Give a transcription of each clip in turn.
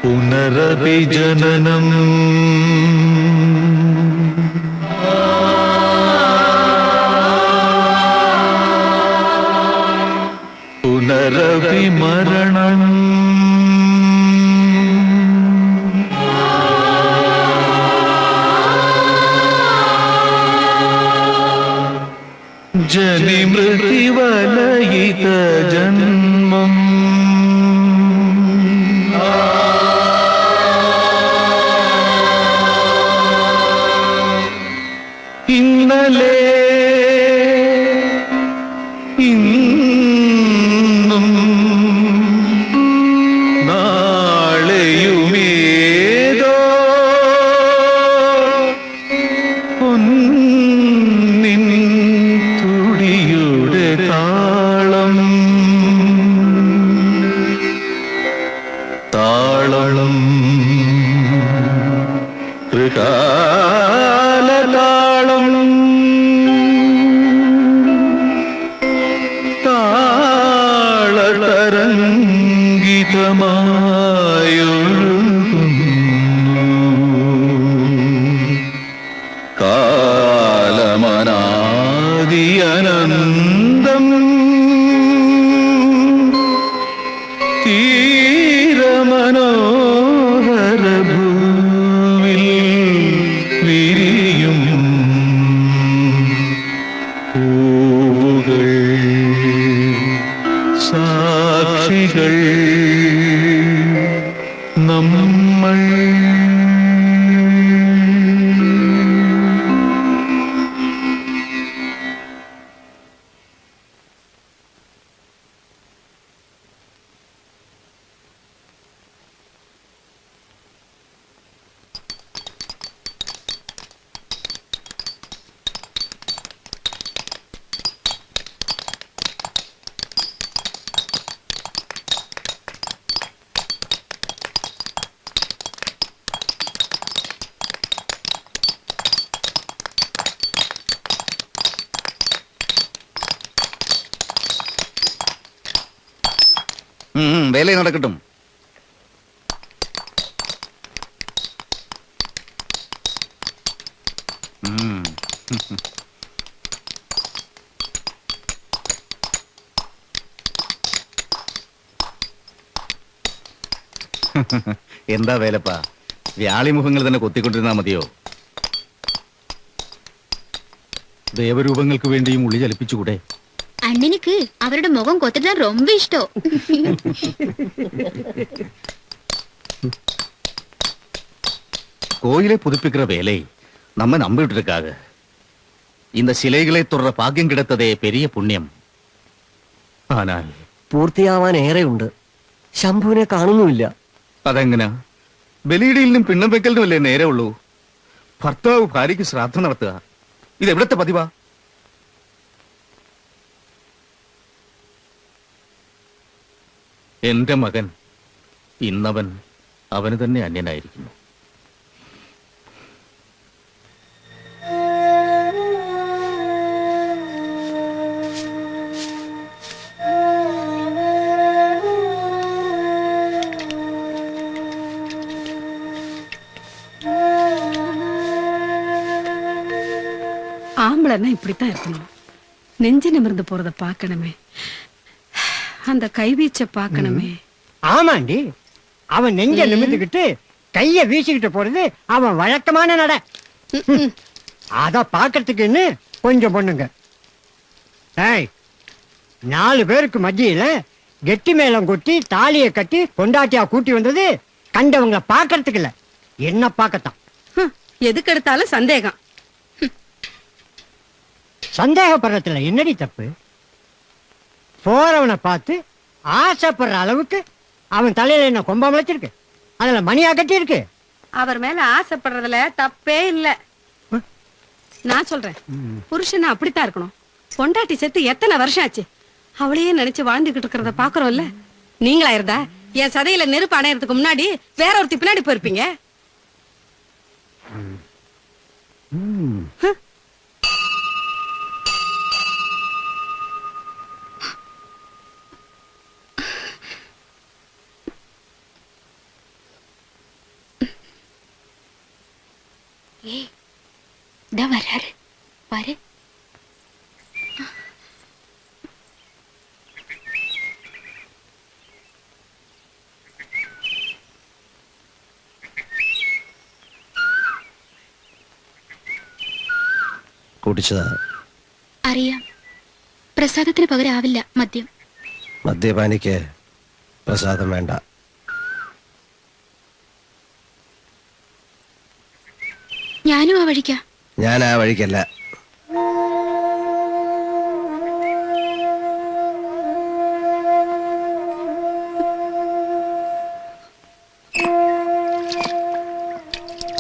पुनरपि जननम् पुनरपि मरणम् जनिमृतिवलयित जन्मम् ഇന്നലെ ഇന്നും നാളെയുമേതോ പൊന്നിൻ തുടിയുടെ താളം താളം ത്രികാലതാളം താളതരംഗിതമായൊഴുകുന്നു കാലമനാദി അനന്തം തീരമനോഹര ഭൂവിൽ വിരിയും പൂവുകൾ സാക്ഷികൾ നമ്മൾ വേല നടക്കട്ടും. എന്താ വേലപ്പാ, വ്യാളിമുഖങ്ങൾ തന്നെ കൊത്തിക്കൊണ്ടിരുന്നാ മതിയോ? ദേവരൂപങ്ങൾക്ക് വേണ്ടിയും ഉളി ചലിപ്പിച്ചുകൂടെ? അണ്ണനിക്ക് അവരുടെ മുഖം കൊത്തിട്ടാ ரொம்ப ഇഷ്ടം. கோயிலை புதுப்பிக்கிற வேலை நம்ம நம்பிட்டு இருக்காங்க. இந்த சிலைகளை தொடர பாக்கியம் கிடைத்ததே பெரிய புண்ணியம். ஆனால் പൂർത്തിയാവാൻ ഏറെയുണ്ട്. ശംഭുവിനെ കാണുന്നുമില്ല. അതെങ്ങനാ? ബലിയിടയിലും പിണ്ണം വെക്കലിനുമല്ലേ നേരെ ഉള്ളൂ. ഭർത്താവ് ഭാര്യയ്ക്ക് ശ്രാദ്ധം നടത്തുക ഇത് എവിടത്തെ പതിവാ? എന്റെ മകൻ ഇന്നവൻ അവന് തന്നെ അന്യനായിരിക്കുന്നു. ஆம்பளைன்னா இப்படித்தான் இருக்கணும். நெஞ்சு நிமிர்ந்து போறத பாக்கணுமே, அந்த கைவீச்ச பாக்கணுமே. ஆமாண்டி, அவன் நெஞ்ச நிமிர்ந்துகிட்டு கைய வீசிக்கிட்டு போறது அவன் வழக்கமான நட. அத பாக்கிறதுக்குன்னு கொஞ்சம் பொண்ணுங்க. 4 பேருக்கு மத்தியில கெட்டி மேளம் கொட்டி தாலியை கட்டி கொண்டாட்டியா கூட்டி வந்தது கண்டவங்களை பாக்கிறதுக்கு இல்ல, என்ன பாக்கத்தான். எதுக்கு எடுத்தாலும் சந்தேகம். சந்தேகப்படுறதுல என்னடி தப்பு? போறவனை பார்த்து ஆசைப்படுற அளவுக்கு அவன் தலையில என்ன கொம்பா முளைச்சிருக்கு, அதுல மணியா கட்டி இருக்கு. அவர் மேல ஆசைப்படுறதுல தப்பே இல்ல. நான் சொல்றேன், புருஷன் அப்படித்தான் இருக்கணும். பொண்டாட்டி செத்து எத்தனை வருஷம் ஆச்சு, அவளையே நினைச்சு வாழ்ந்துகிட்டு இருக்கிறத பாக்குறோம்ல. நீங்களா இருந்தா என் சதையில நெருப்பு அணையறதுக்கு முன்னாடி வேற ஒருத்தி பின்னாடி போயிருப்பீங்க. ഏയ് ദാ വരാറ് വരെ. കുടിച്ചതാ. അറിയാം, പ്രസാദത്തിന് പകരാവില്ല മദ്യം. മദ്യപാനിക്ക് പ്രസാദം വേണ്ട. ഞാനും ആ വഴിക്കാ. ഞാൻ ആ വഴിക്കല്ല.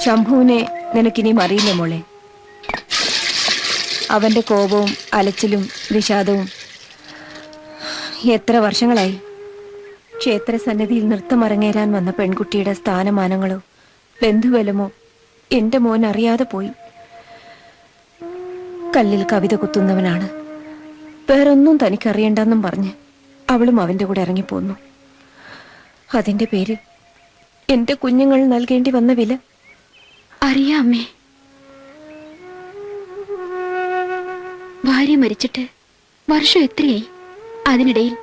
ശംഭുവിനെ നിനക്കിനിയും അറിയില്ല മോളെ. അവന്റെ കോപവും അലച്ചിലും വിഷാദവും എത്ര വർഷങ്ങളായി. ക്ഷേത്രസന്നിധിയിൽ നൃത്തം അരങ്ങേറാൻ വന്ന പെൺകുട്ടിയുടെ സ്ഥാനമാനങ്ങളോ ബന്ധുബലമോ എന്റെ മോൻ അറിയാതെ പോയി. കല്ലിൽ കവിത കുത്തുന്നവനാണ്, വേറൊന്നും തനിക്കറിയണ്ടെന്നും പറഞ്ഞ് അവളും അവന്റെ കൂടെ ഇറങ്ങിപ്പോന്നു. അതിന്റെ പേരിൽ എന്റെ കുഞ്ഞുങ്ങൾ നൽകേണ്ടി വന്ന വില അറിയാം അമ്മേ. ഭാര്യ മരിച്ചിട്ട് വർഷം എത്രയായി. അതിനിടയിൽ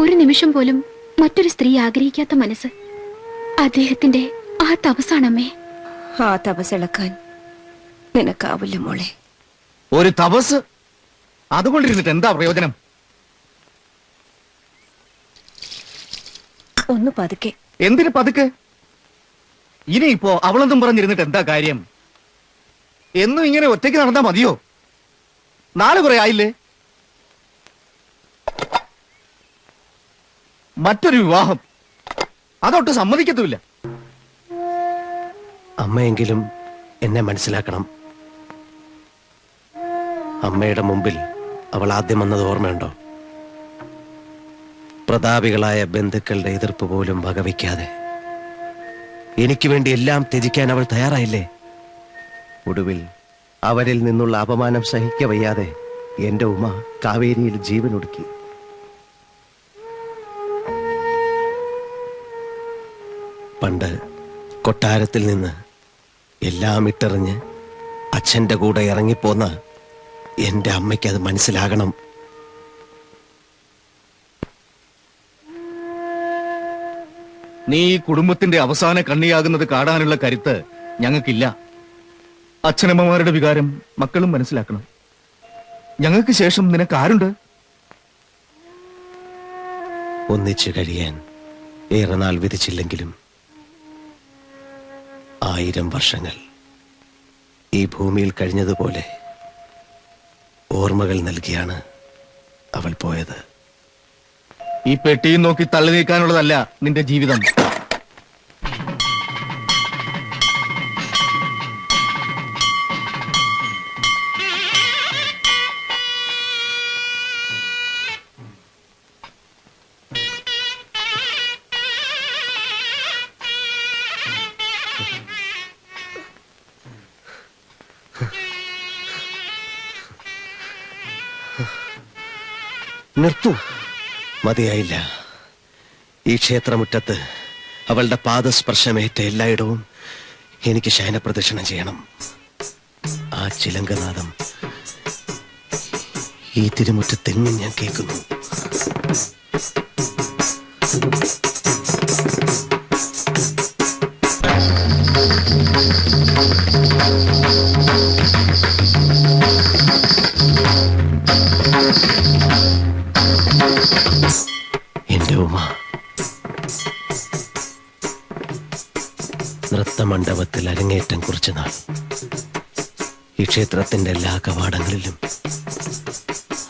ഒരു നിമിഷം പോലും മറ്റൊരു സ്ത്രീ ആഗ്രഹിക്കാത്ത മനസ്സ് അദ്ദേഹത്തിന്റെ ആ തപസ്സാണമ്മേ. ആ തപസ്സിളക്കാൻ നിനക്കാവില്ല മോളെ. ഒരു തപസ് അതുകൊണ്ടിരുന്നിട്ട് എന്താ പ്രയോജനം? ഒന്ന് പതുക്കെ. എന്തിന് പതുക്കെ? ഇനിയിപ്പോ അവളെന്തും പറഞ്ഞിരുന്നിട്ട് എന്താ കാര്യം? എന്നും ഇങ്ങനെ ഒറ്റയ്ക്ക് നടന്നാ മതിയോ? 4 കുറെ ആയില്ലേ? മറ്റൊരു വിവാഹം അതൊട്ട് സമ്മതിക്കത്തുമില്ല. അമ്മയെങ്കിലും എന്നെ മനസ്സിലാക്കണം. അമ്മയുടെ മുമ്പിൽ അവൾ ആദ്യം വന്നത് ഓർമ്മയുണ്ടോ? പ്രതാപികളായ ബന്ധുക്കളുടെ എതിർപ്പ് പോലും വകവയ്ക്കാതെ എനിക്ക് വേണ്ടി എല്ലാം ത്യജിക്കാൻ അവൾ തയ്യാറായില്ലേ? ഒടുവിൽ അവരിൽ നിന്നുള്ള അപമാനം സഹിക്കവയ്യാതെ എന്റെ ഉമ്മ കാവേരിയിൽ ജീവനൊടുക്കി. പണ്ട് കൊട്ടാരത്തിൽ നിന്ന് എല്ലാം ഇട്ടെറിഞ്ഞ് അച്ഛന്റെ കൂടെ ഇറങ്ങിപ്പോന്ന എന്റെ അമ്മയ്ക്ക് അത് മനസ്സിലാകണം. നീ ഈ കുടുംബത്തിന്റെ അവസാന കണ്ണിയാകുന്നത് കാണാനുള്ള കരുത്ത് ഞങ്ങൾക്കില്ല. അച്ഛനമ്മമാരുടെ വികാരം മക്കളും മനസ്സിലാക്കണം. ഞങ്ങൾക്ക് ശേഷം നിനക്ക് ആരുണ്ട്? ഒന്നിച്ചു കഴിയാൻ ഏറെ നാൾ വിധിച്ചില്ലെങ്കിലും 1000 വർഷങ്ങൾ ഈ ഭൂമിയിൽ കഴിഞ്ഞതുപോലെ ഓർമ്മകൾ നൽകിയാണ് അവൾ പോയത്. ഈ പെട്ടിയും നോക്കി തള്ളി നീക്കാനുള്ളതല്ല നിന്റെ ജീവിതം. നിർത്തൂ, മതിയായില്ല. ഈ ക്ഷേത്രമുറ്റത്ത് അവളുടെ പാദസ്പർശമേറ്റ എല്ലായിടവും എനിക്ക് ശയനപ്രദക്ഷിണം ചെയ്യണം. ആ ചിലങ്കനാദം ഈ തിരുമുറ്റത്തെങ്ങും ഞാൻ കേൾക്കുന്നു. എന്റെ ഉമ്മ നൃത്തമണ്ഡപത്തിൽ അരങ്ങേറ്റം കുറിച്ച നാൾ ഈ ക്ഷേത്രത്തിന്റെ എല്ലാ കവാടങ്ങളിലും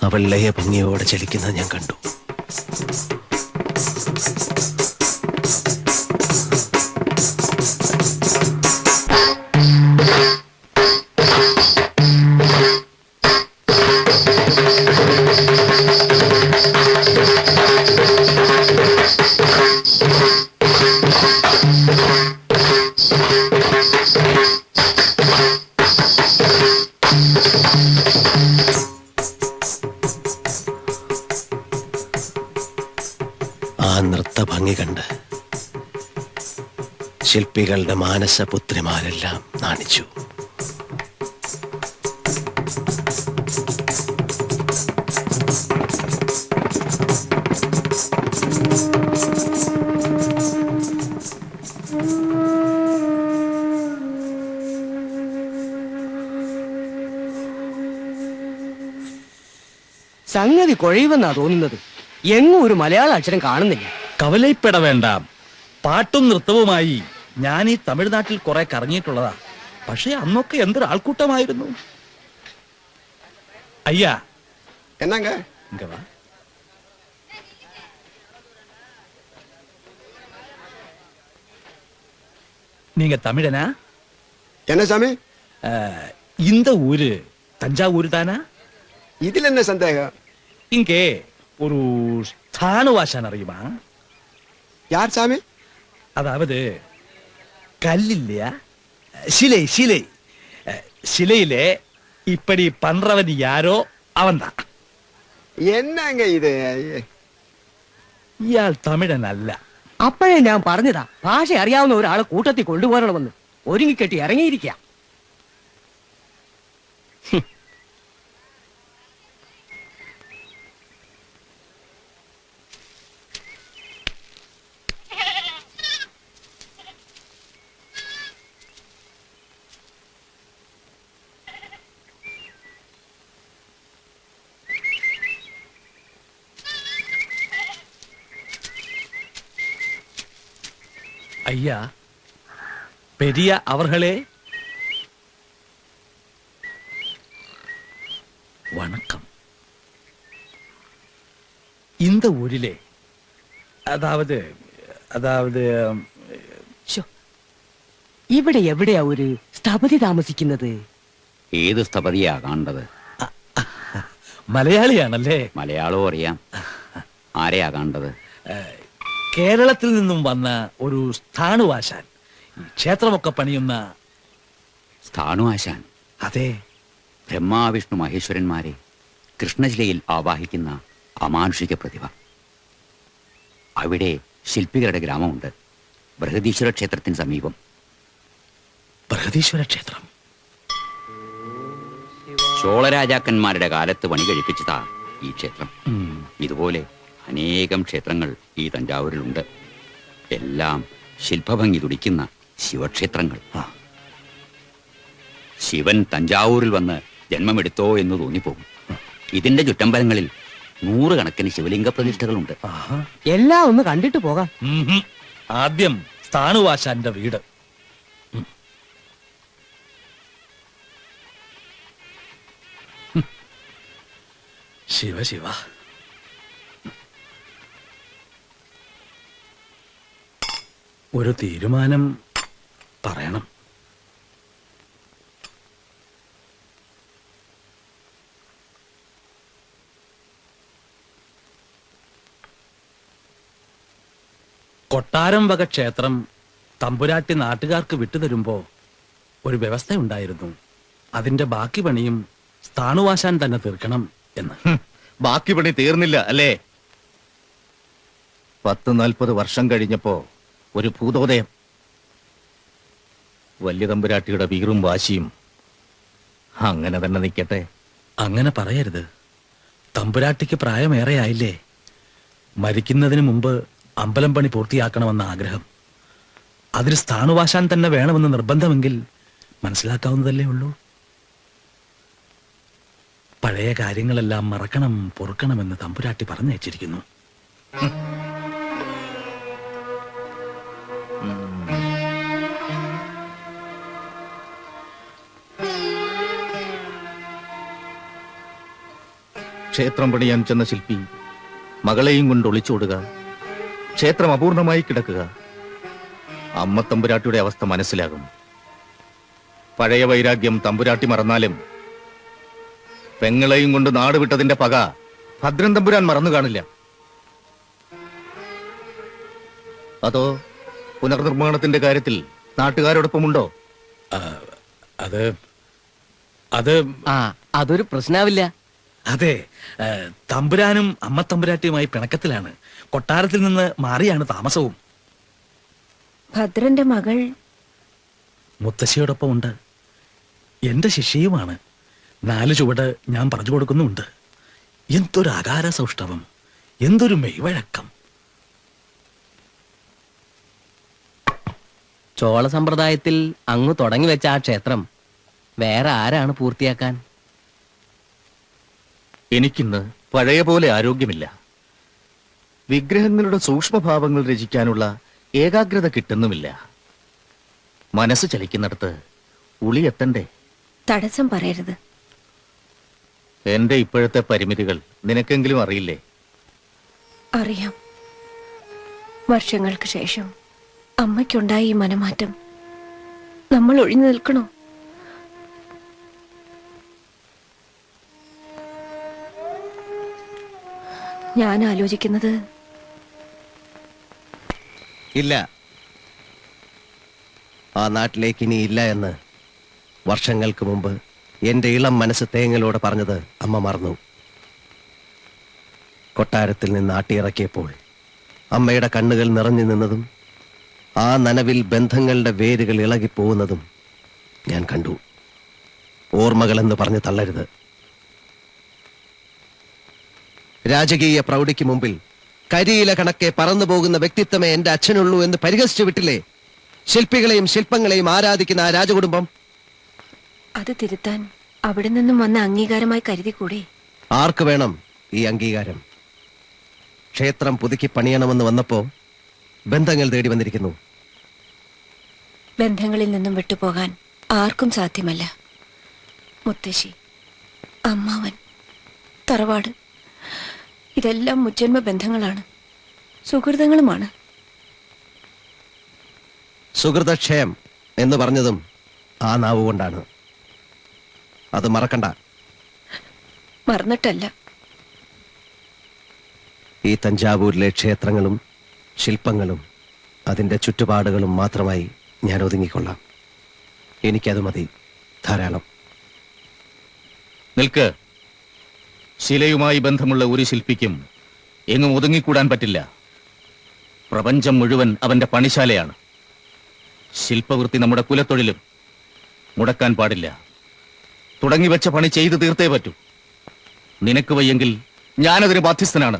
അവൾ ലയഭംഗിയോടെ ചലിക്കുന്നത് ഞാൻ കണ്ടു. ആ നൃത്തഭംഗി കണ്ട് ശില്പികളുടെ മാനസപുത്രിമാരെല്ലാം നാണിച്ചു. സംഗതി കുഴയുമെന്നാ തോന്നുന്നത്. എങ്ങും ഒരു മലയാള അക്ഷരം കാണുന്നില്ല. കവലയിപ്പെട വേണ്ട. പാട്ടും നൃത്തവുമായി ഞാൻ ഈ തമിഴ്നാട്ടിൽ കുറെ കറങ്ങിയിട്ടുള്ളതാ. പക്ഷെ അന്നൊക്കെ എന്തൊരു ആൾക്കൂട്ടമായിരുന്നു. അയ്യാ എന്നാങ്ക ഇങ്ങ വാ. நீங்க தமிழனா? என்ன சாமி? இந்த ஊரு தஞ்சாவூர் தானா? இதுல என்ன சந்தேகம்? இங்கே ஒரு ஸ்தானுவாசன் அறியுமா? யார் சாமி? அதாவது கல் இல்லையா, சிலை சிலை சிலையிலே இப்படி பண்றவன் யாரோ அவன்தான். என்னங்க இது? ഇയാൾ തമിഴൻ അല്ല. അപ്പോഴേ ഞാൻ പറഞ്ഞതാ, ഭാഷ അറിയാവുന്ന ഒരാളെ കൂട്ടത്തിൽ കൊണ്ടുപോകണമെന്ന്. ഒരുങ്ങിക്കെട്ടി ഇറങ്ങിയിരിക്കുക. ஐயா பெரிய அவர்களே வணக்கம். இந்த ஊரிலே അതായത് ഇവിടെ എവിടെയാ ഒരു സ്ഥപതി താമസിക്കുന്നത്? ഏത് സ്ഥപതിയാ കാണേണ്ടത്? മലയാളിയാണല്ലേ? മലയാളവും അറിയാം. ആരെയാ കാണേണ്ടത്? കേരളത്തിൽ നിന്നും വന്ന ഒരു സ്ഥാണുവാശാൻ, ക്ഷേത്രമൊക്കെ പണിയുന്ന. സ്ഥാണുവാശാൻ? അതെ. ബ്രഹ്മാവിഷ്ണു മഹേശ്വരന്മാരെ കൃഷ്ണശിലയിൽ ആവാഹിക്കുന്ന അമാനുഷിക പ്രതിഭ. അവിടെ ശില്പികളുടെ ഗ്രാമമുണ്ട്, ബൃഹദീശ്വര ക്ഷേത്രത്തിന് സമീപം. ബൃഹദീശ്വര ക്ഷേത്രം ചോളരാജാക്കന്മാരുടെ കാലത്ത് പണി കഴിപ്പിച്ചതാ ഈ ക്ഷേത്രം. ഇതുപോലെ അനേകം ക്ഷേത്രങ്ങൾ ഈ തഞ്ചാവൂരിലുണ്ട്. എല്ലാം ശില്പഭംഗി തുടിക്കുന്ന ശിവക്ഷേത്രങ്ങൾ. ശിവൻ തഞ്ചാവൂരിൽ വന്ന് ജന്മമെടുത്തോ എന്ന് തോന്നിപ്പോകും. ഇതിന്റെ ചുറ്റമ്പലങ്ങളിൽ 100 കണക്കിന് ശിവലിംഗ പ്രതിഷ്ഠകളുണ്ട്. എല്ലാം ഒന്ന് കണ്ടിട്ട് പോകാം. ആദ്യം സ്ഥാണുവാശാന്റെ വീട്. ശിവ ശിവ. ഒരു തീരുമാനം പറയണം. കൊട്ടാരം വക ക്ഷേത്രം തമ്പുരാട്ടി നാട്ടുകാർക്ക് വിട്ടുതരുമ്പോ ഒരു വ്യവസ്ഥയുണ്ടായിരുന്നു. അതിന്റെ ബാക്കി പണിയും സ്ഥാണുവാശാൻ തന്നെ തീർക്കണം എന്ന്. ബാക്കി പണി തീർന്നില്ല അല്ലേ? 40 വർഷം കഴിഞ്ഞപ്പോ ഒരു ഭൂതോദയം. വലിയ തമ്പുരാട്ടിയുടെ വീറും വാശിയും അങ്ങനെ തന്നെ നിൽക്കട്ടെ. അങ്ങനെ പറയരുത്. തമ്പുരാട്ടിക്ക് പ്രായമേറെയായില്ലേ? മരിക്കുന്നതിന് മുമ്പ് അമ്പലം പണി പൂർത്തിയാക്കണമെന്ന ആഗ്രഹം. അതിന് സ്ഥാണുവാശാൻ തന്നെ വേണമെന്ന് നിർബന്ധമെങ്കിൽ മനസ്സിലാക്കാവുന്നതല്ലേ ഉള്ളൂ. പഴയ കാര്യങ്ങളെല്ലാം മറക്കണം, പൊറുക്കണമെന്ന് തമ്പുരാട്ടി പറഞ്ഞയച്ചിരിക്കുന്നു. ക്ഷേത്രം പണിയാൻ ചെന്ന ശില്പി മകളെയും കൊണ്ട് ഒളിച്ചോടുക, ക്ഷേത്രം അപൂർണമായി കിടക്കുക. അമ്മ തമ്പുരാട്ടിയുടെ അവസ്ഥ മനസ്സിലാകും. പഴയ വൈരാഗ്യം തമ്പുരാട്ടി മറന്നാലും പെങ്ങളെയും കൊണ്ട് നാട് വിട്ടതിന്റെ പക ഭദ്രൻ തമ്പുരാൻ മറന്നു കാണില്ല. അതോ പുനർനിർമ്മാണത്തിന്റെ കാര്യത്തിൽ നാട്ടുകാരോടൊപ്പമുണ്ടോ? അതൊരു പ്രശ്നാവില്ല. അതെ, തമ്പുരാനും അമ്മ തമ്പുരാട്ടിയുമായി പിണക്കത്തിലാണ്. കൊട്ടാരത്തിൽ നിന്ന് മാറിയാണ് താമസവും. ഭദ്രന്റെ മകൾ മുത്തശ്ശിയോടൊപ്പം ഉണ്ട്. എന്റെ ശിഷ്യയുമാണ്. 4 ചുവട് ഞാൻ പറഞ്ഞു കൊടുക്കുന്നുണ്ട്. എന്തൊരു അകാര സൗഷ്ഠവം, എന്തൊരു മെയ്വഴക്കം. ചോള സമ്പ്രദായത്തിൽ അങ്ങ് തുടങ്ങി വെച്ച ആ ക്ഷേത്രം വേറെ ആരാണ് പൂർത്തിയാക്കാൻ? എനിക്കിന്ന് പഴയ പോലെ ആരോഗ്യമില്ല. വിഗ്രഹങ്ങളുടെ സൂക്ഷ്മഭാവങ്ങൾ രചിക്കാനുള്ള ഏകാഗ്രത കിട്ടുന്നുമില്ല. മനസ്സ് ചലിക്കുന്നിടത്ത് ഉളി എത്തണ്ടേ? തടസ്സം പറയരുത്. എന്റെ ഇപ്പോഴത്തെ പരിമിതികൾ നിനക്കെങ്കിലും അറിയില്ലേ? അറിയാം. വർഷങ്ങൾക്ക് ശേഷം അമ്മയ്ക്കുണ്ടായ ഈ മനമാറ്റം നമ്മൾ ഒഴിഞ്ഞു നിൽക്കണോ? ഞാൻ ആലോചിക്കുന്നത് ഇല്ല, ആ നാട്ടിലേക്ക് ഇനി ഇല്ല എന്ന് വർഷങ്ങൾക്ക് മുമ്പ് എന്റെ ഇളം മനസ്സ് തേങ്ങലോട് പറഞ്ഞത് അമ്മ മറന്നു. കൊട്ടാരത്തിൽ നിന്ന് ആട്ടിയിറക്കിയപ്പോൾ അമ്മയുടെ കണ്ണുകൾ നിറഞ്ഞു നിന്നതും ആ നനവിൽ ബന്ധങ്ങളുടെ വേരുകൾ ഇളകിപ്പോകുന്നതും ഞാൻ കണ്ടു. ഓർമ്മകളെന്ന് പറഞ്ഞ് തള്ളരുത്. രാജകീയ പ്രൗഢിക്ക് മുമ്പിൽ കരിയില കണക്കെ പറന്നു പോകുന്ന വ്യക്തിത്വമേ എന്റെ അച്ഛനുള്ളൂ എന്ന് പരിഹസിച്ചു വിട്ടില്ലേ ശില്പികളെയും ശില്പങ്ങളെയും ആരാധിക്കുന്ന ആ രാജകുടുംബം? അത് തിരുത്താൻ അവിടെ നിന്നും വന്ന അംഗീകാരമായി കരുതിക്കൂടെ? ആർക്ക് വേണം ഈ അംഗീകാരം? ക്ഷേത്രം പുതുക്കി പണിയണമെന്ന് വന്നപ്പോ ബന്ധങ്ങൾ തേടി വന്നിരിക്കുന്നു. ബന്ധങ്ങളിൽ നിന്നും വിട്ടുപോകാൻ ആർക്കും സാധ്യമല്ല. മുത്തശ്ശി, അമ്മാവൻ, തറവാട്, ഇതെല്ലാം മുജ്ജന്മ ബന്ധങ്ങളാണ്, സുഹൃതങ്ങളുമാണ്. സുഹൃതക്ഷയം എന്ന് പറഞ്ഞതും ആ നാവ് കൊണ്ടാണ്. അത് മറക്കണ്ട. മറന്നിട്ടല്ല. ഈ തഞ്ചാവൂരിലെ ക്ഷേത്രങ്ങളും ശില്പങ്ങളും അതിന്റെ ചുറ്റുപാടുകളും മാത്രമായി ഞാൻ ഒതുങ്ങിക്കൊള്ളാം. എനിക്കത് മതി, ധാരാളം. നിൽക്ക്. ശിലയുമായി ബന്ധമുള്ള ഒരു ശില്പിക്കും എങ്ങും ഒതുങ്ങിക്കൂടാൻ പറ്റില്ല. പ്രപഞ്ചം മുഴുവൻ അവന്റെ പണിശാലയാണ്. ശില്പവൃത്തി നമ്മുടെ കുലത്തൊഴിലും. മുടക്കാൻ പാടില്ല. തുടങ്ങിവെച്ച പണി ചെയ്തു തീർത്തേ പറ്റൂ. നിനക്ക് വയ്യെങ്കിൽ ഞാനതിന് ബാധ്യസ്ഥനാണ്.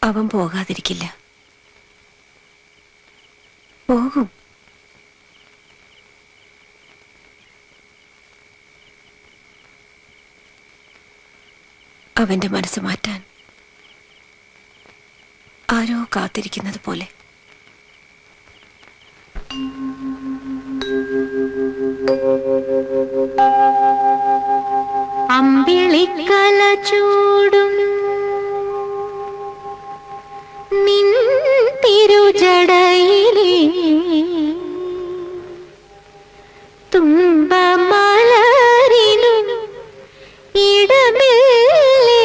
അവൻ പോകാതിരിക്കില്ല. പോകും. അവന്റെ മനസ്സ് മാറ്റാൻ ആരോ കാത്തിരിക്കുന്നത് പോലെ. അമ്പിളിക്കല ചൂടും നിൻ തിരുജടയിലേ തുമ്പമലരിനു ഇടമില്ലേ.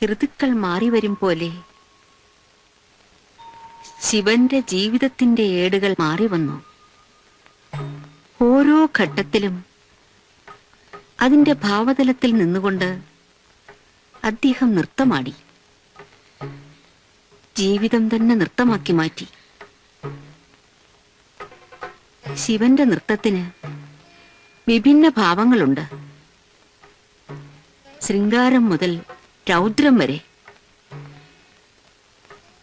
ഋതുക്കൾ മാറി വരും പോലെ ശിവന്റെ ജീവിതത്തിന്റെ ഏടുകൾ മാറി വന്നു. ഓരോ ഘട്ടത്തിലും അതിന്റെ ഭാവതലത്തിൽ നിന്നുകൊണ്ട് അദ്ദേഹം നൃത്തമാടി. ജീവിതം തന്നെ നൃത്തമാക്കി മാറ്റി. ശിവന്റെ നൃത്തത്തിന് വിഭിന്ന ഭാവങ്ങളുണ്ട്. ശൃംഗാരം മുതൽ രൗദ്രം വരെ.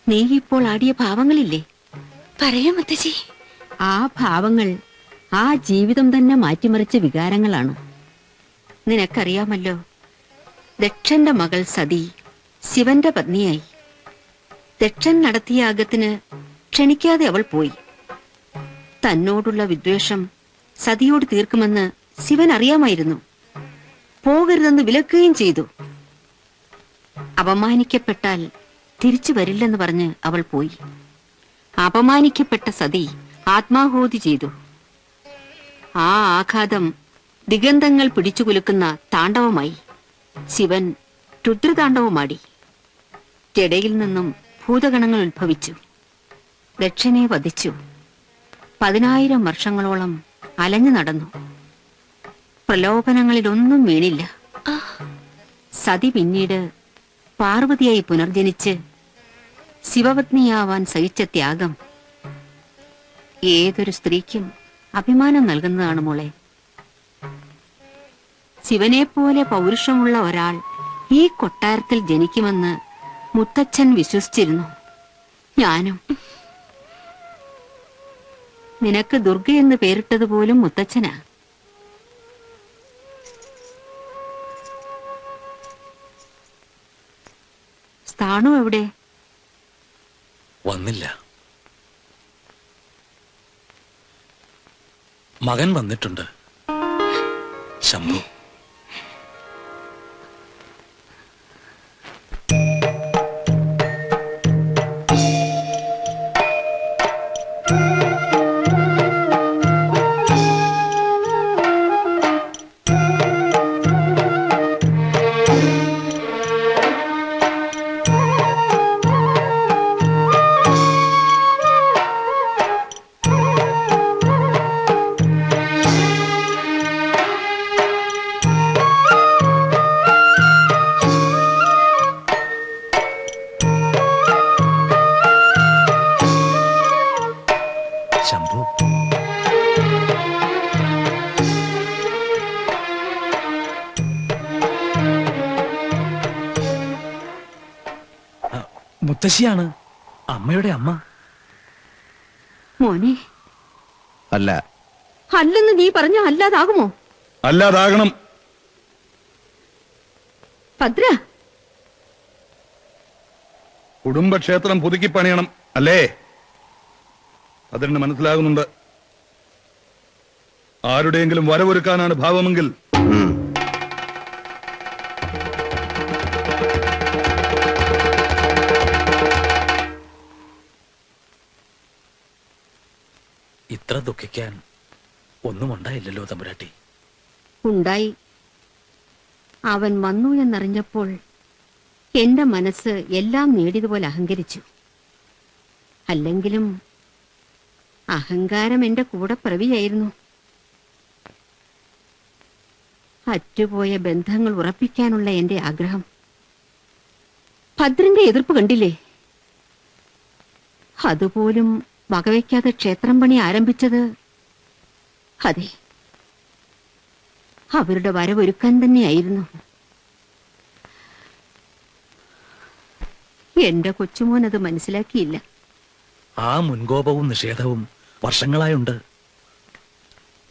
നീ ഇപ്പോൾ ആടിയ ഭാവങ്ങളില്ലേ? പറയൂ മുത്തശ്ശി. ആ ഭാവങ്ങൾ ആ ജീവിതം തന്നെ മാറ്റിമറിച്ച വികാരങ്ങളാണ്. നിനക്കറിയാമല്ലോ, ദക്ഷന്റെ മകൾ സതി ശിവന്റെ പത്നിയായി. ദക്ഷൻ നടത്തിയ യാഗത്തിന് ക്ഷണിക്കാതെ അവൾ പോയി. തന്നോടുള്ള വിദ്വേഷം സതിയോട് തീർക്കുമെന്ന് ശിവൻ അറിയാമായിരുന്നു. പോകരുതെന്ന് വിലക്കുകയും ചെയ്തു. അപമാനിക്കപ്പെട്ടാൽ തിരിച്ചു വരില്ലെന്ന് പറഞ്ഞ് അവൾ പോയി. അപമാനിക്കപ്പെട്ട സതി ആത്മാഹൂതി ചെയ്തു. ആ ആഘാതം ദിഗന്ധങ്ങൾ പിടിച്ചുകുലുക്കുന്ന താണ്ഡവമായി. ശിവൻ രുദ്രതാണ്ഡവമാടി. ജടയിൽ നിന്നും ഭൂതഗണങ്ങൾ ഉത്ഭവിച്ചു. ദക്ഷനെ വധിച്ചു. 10,000 വർഷങ്ങളോളം അലഞ്ഞു നടന്നു. പ്രലോഭനങ്ങളിലൊന്നും വീണില്ല. സതി പിന്നീട് പാർവതിയായി പുനർജനിച്ച് ശിവപത്നിയാവാൻ സഹിച്ച ത്യാഗം ഏതൊരു സ്ത്രീക്കും അഭിമാനം നൽകുന്നതാണ് മോളെ. ശിവനെപ്പോലെ പൗരുഷമുള്ള ഒരാൾ ഈ കൊട്ടാരത്തിൽ ജനിക്കുമെന്ന് മുത്തച്ഛൻ വിശ്വസിച്ചിരുന്നു. ഞാനും. നിനക്ക് ദുർഗ എന്ന് പേരിട്ടതുപോലും മുത്തച്ഛനാ. സ്ഥാണു എവിടെ? വന്നില്ല. മകൻ വന്നിട്ടുണ്ട്. ശംഭു. ശംഭു. മുത്തശ്ശിയാണ്, അമ്മയുടെ അമ്മ. മോനെ. അല്ല. അല്ലെന്ന് നീ പറഞ്ഞ അല്ലാതാകുമോ? അല്ലാതാകണം. ഭദ്ര, കുടുംബക്ഷേത്രം പുതുക്കി പണിയണം അല്ലേ? അതെന്നെ മനസ്സിലാകുന്നുണ്ട്. ആരുടെയെങ്കിലും വരവൊരുക്കാനാണ് ഭാവമെങ്കിൽ ഇത്ര ദുഃഖിക്കാൻ ഒന്നും ഉണ്ടായില്ലല്ലോ തമ്പുരാട്ടി. ഉണ്ടായി. അവൻ വന്നു എന്നറിഞ്ഞപ്പോൾ എന്റെ മനസ്സ് എല്ലാം നേടിയതുപോലെ അഹങ്കരിച്ചു. അല്ലെങ്കിലും അഹങ്കാരം എന്റെ കൂടെ പ്രവിയായിരുന്നു. അറ്റുപോയ ബന്ധങ്ങൾ ഉറപ്പിക്കാനുള്ള എന്റെ ആഗ്രഹം ഭദ്രന്റെ എതിർപ്പ് കണ്ടില്ലേ? അതുപോലും വകവയ്ക്കാതെ ക്ഷേത്രം പണി ആരംഭിച്ചത് അതെ, അവരുടെ വരവൊരുക്കാൻ തന്നെയായിരുന്നു. എന്റെ കൊച്ചുമോൻ അത് മനസ്സിലാക്കിയില്ല. ആ മുൻകോപവും നിഷേധവും വർഷങ്ങളായുണ്ട്.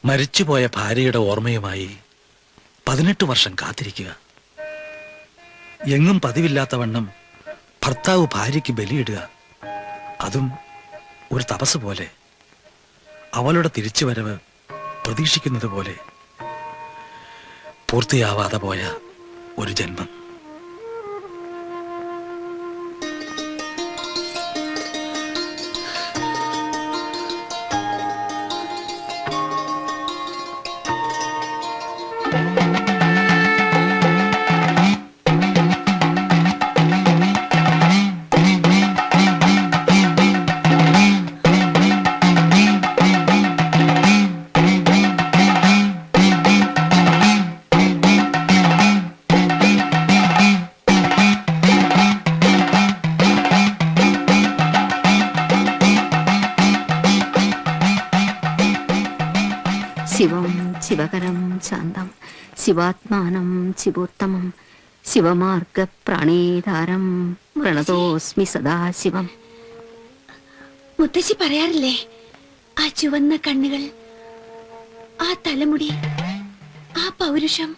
മരിച്ചുപോയ ഭാര്യയുടെ ഓർമ്മയുമായി 18 വർഷം കാത്തിരിക്കുക. എങ്ങും പതിവില്ലാത്തവണ്ണം ഭർത്താവ് ഭാര്യയ്ക്ക് ബലിയിടുക, അതും ഒരു തപസ് പോലെ. അവളുടെ തിരിച്ചുവരവ് പ്രതീക്ഷിക്കുന്നത് പോലെ. പൂർത്തിയാവാതെ പോയ ഒരു ജന്മം. ശിവം ശിവകരം ശാന്തം ശിവാത്മാനം ശിവോത്തമം ശിവമാർഗ പ്രാണേധാരം പ്രണതോസ്മി സദാശിവം. മുത്തശ്ശി പറയാറില്ലേ, ആ ചുവന്ന കണ്ണുകൾ, ആ തലമുടി, ആ പൗരുഷം,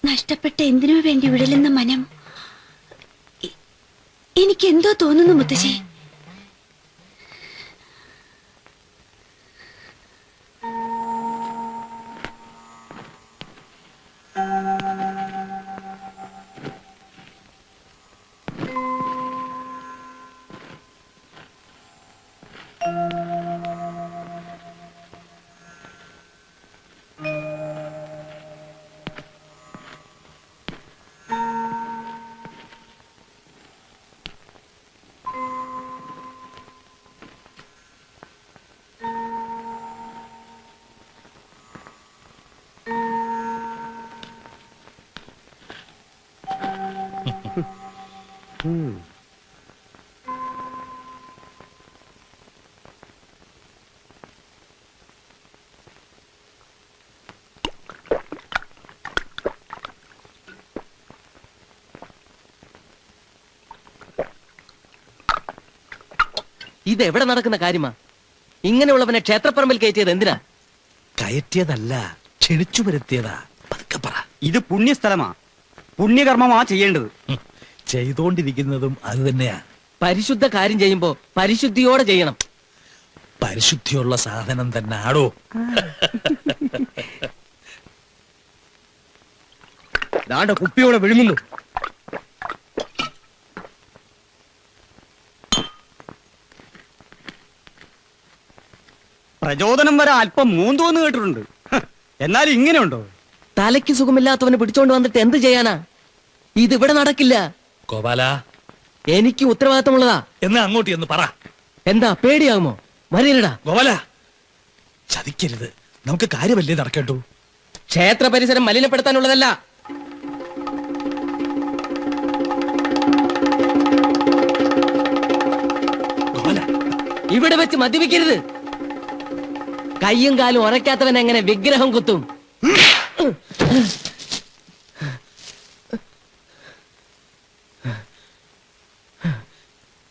നഷ്ടപ്പെട്ട എന്തിനു വേണ്ടി വിടലുന്ന മനം. എനിക്കെന്തോ തോന്നുന്നു മുത്തശ്ശി. ഇതെവിടെ നടക്കുന്ന കാര്യമാ? ഇങ്ങനെയുള്ളവനെ ക്ഷേത്രപ്പറമ്പിൽ കയറ്റിയത് എന്തിനാ? കയറ്റിയതല്ല, ക്ഷണിച്ചു വരുത്തിയതാ. പതുക്കെ പറ. ഇത് പുണ്യസ്ഥലമാ, പുണ്യകർമ്മമാ ചെയ്യേണ്ടത്. ചെയ്തോണ്ടിരിക്കുന്നതും അത് തന്നെയാ. പരിശുദ്ധ കാര്യം ചെയ്യുമ്പോ പരിശുദ്ധിയോടെ ചെയ്യണം. പരിശുദ്ധിയുള്ള സാധനം തന്നെ ആടോ. ദാണ്ട കുപ്പിയോടെ വിഴുങ്ങുന്നു. പ്രചോദനം വരെ അല്പം മൂന്തോന്ന് കേട്ടിട്ടുണ്ട്. എന്നാലും ഇങ്ങനെയുണ്ടോ? തലയ്ക്ക് സുഖമില്ലാത്തവനെ പിടിച്ചോണ്ട് വന്നിട്ട് എന്ത് ചെയ്യാനാ? ഇതിവിടെ നടക്കില്ല. ഗോപാല, എനിക്ക് ഉത്തരവാദിത്തമുള്ളതാ. എന്നാ അങ്ങോട്ട് എന്ന് പറ. എന്താ പേടിയാകുമോ? വരയിലടാ. ഗോപാല, ചതിക്കരുത്. നമുക്ക് കാര്യമല്ലേ നടക്കേണ്ടു. ക്ഷേത്ര പരിസരം മലിനപ്പെടുത്താനുള്ളതല്ല. ഇവിടെ വെച്ച് മദ്യപിക്കരുത്. കയ്യും കാലും ഉറയ്ക്കാത്തവൻ എങ്ങനെ വിഗ്രഹം കുത്തും?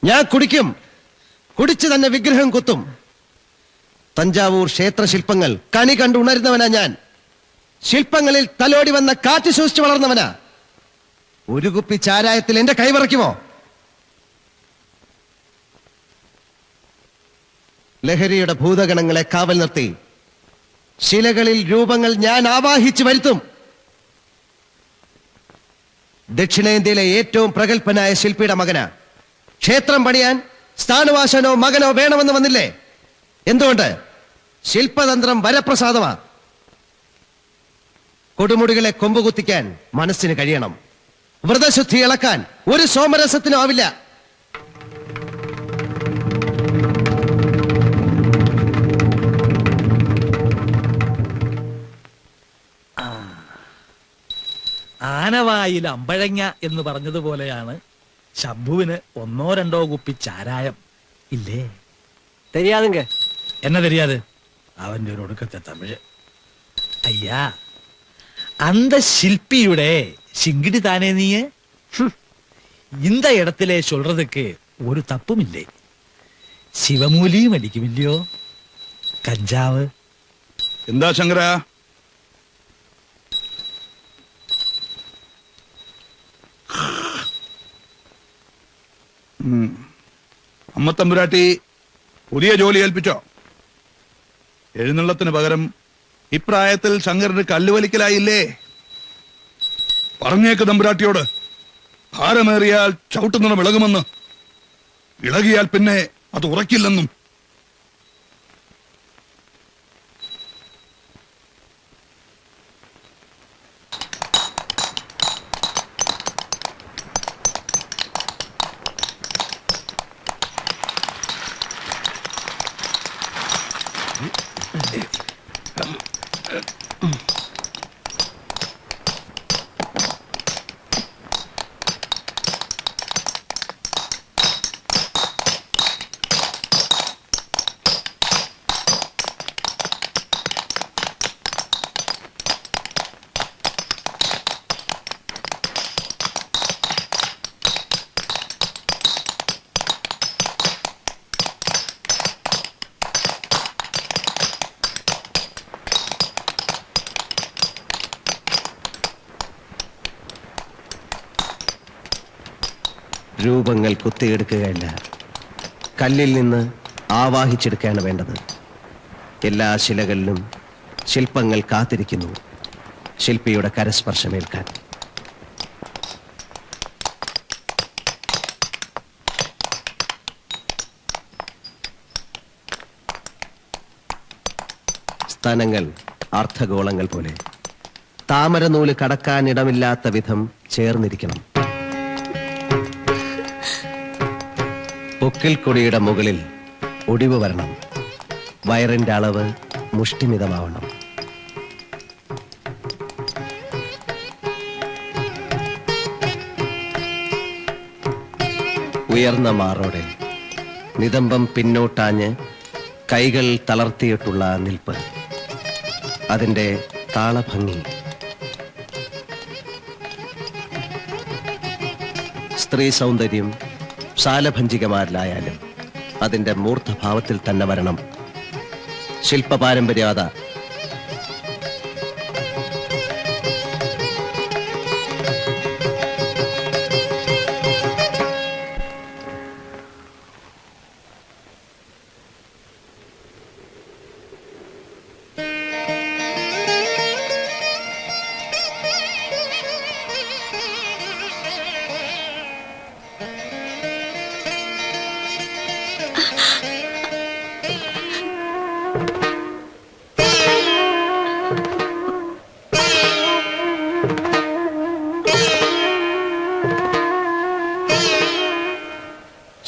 ഞാൻ കുടിക്കും, കുടിച്ചു തന്നെ വിഗ്രഹം കുത്തും. തഞ്ചാവൂർ ക്ഷേത്ര ശില്പങ്ങൾ കണി കണ്ട് ഉണരുന്നവനാ ഞാൻ. ശില്പങ്ങളിൽ തലോടി വന്ന കാറ്റ് സൂക്ഷിച്ചു വളർന്നവനാ. ഒരു കുപ്പി ചാരായത്തിൽ എന്റെ കൈവറയ്ക്കുമോ? ലഹരിയുടെ ഭൂതഗണങ്ങളെ കാവൽ നിർത്തി ശിലകളിൽ രൂപങ്ങൾ ഞാൻ ആവാഹിച്ചു വരുത്തും. ദക്ഷിണേന്ത്യയിലെ ഏറ്റവും പ്രഗത്ഭനായ ശില്പിയുടെ മകനാ. ക്ഷേത്രം പണിയാൻ സ്ഥാനവാസനോ മകനോ വേണമെന്ന് വന്നില്ലേ? എന്തുകൊണ്ട്? ശില്പതന്ത്രം വരപ്രസാദമാ. കൊടുമുടികളെ കൊമ്പുകുത്തിക്കാൻ മനസ്സിന് കഴിയണം. വ്രതശുദ്ധി ഇളക്കാൻ ഒരു സോമരസത്തിനും ആവില്ല. ആനവായിൽ അമ്പഴങ്ങ എന്ന് പറഞ്ഞതുപോലെയാണ് ശംഭുവിന് 1-2 കുപ്പി ചാരായം. ഇല്ലേ? தெரியாதுங்க. എന്നെ தெரியாது? അവന്റെ ഒരു ഒടുക്കത്തെ തമിഴ്. അയ്യാ, அந்த ശില്പിയുടെ ശിങ്കിടി താനേ നീ. இந்த இடத்திலே சொல்றதுக்கு ഒരു തപ്പുമില്ലേ? ശിവമൂലിയും അടിക്കുമില്ലയോ? കഞ്ചാവ്. എന്താ ശങ്കര? അമ്മ തമ്പുരാട്ടി പുതിയ ജോലി ഏൽപ്പിച്ചോ? എഴുന്നള്ളത്തിന് പകരം ഇപ്രായത്തിൽ ശങ്കരന് കല്ലുവലിക്കലായില്ലേ? പറഞ്ഞേക്ക് തമ്പുരാട്ടിയോട്, ഭാരമേറിയാൽ ചവിട്ടുനിണം ഇളകുമെന്ന്, ഇളകിയാൽ പിന്നെ അത് ഉറക്കില്ലെന്നും. രൂപങ്ങൾ കുത്തിയെടുക്കുകയല്ല, കല്ലിൽ നിന്ന് ആവാഹിച്ചെടുക്കുകയാണ് വേണ്ടത്. എല്ലാ ശിലകളിലും ശില്പങ്ങൾ കാത്തിരിക്കുന്നു ശില്പിയുടെ കരസ്പർശമേൽക്കാൻ. സ്തനങ്ങൾ അർദ്ധഗോളങ്ങൾ പോലെ താമരനൂല് കടക്കാനിടമില്ലാത്ത വിധം ചേർന്നിരിക്കണം. പൊക്കിൽ കൊടിയുടെ മുകളിൽ ഒടിവ് വരണം. വയറിന്റെ അളവ് മുഷ്ടിമിതമാവണം. ഉയർന്ന മാറോടെ നിതംബം പിന്നോട്ടാഞ്ഞ് കൈകൾ തളർത്തിയിട്ടുള്ള നിൽപ്പ്, അതിന്റെ താളഭംഗി. സ്ത്രീ സൗന്ദര്യം ശാലഭഞ്ജികമാരിലായാലും അതിന്റെ മൂർത്തഭാവത്തിൽ തന്നെ വരണം. ശില്പ പാരമ്പര്യത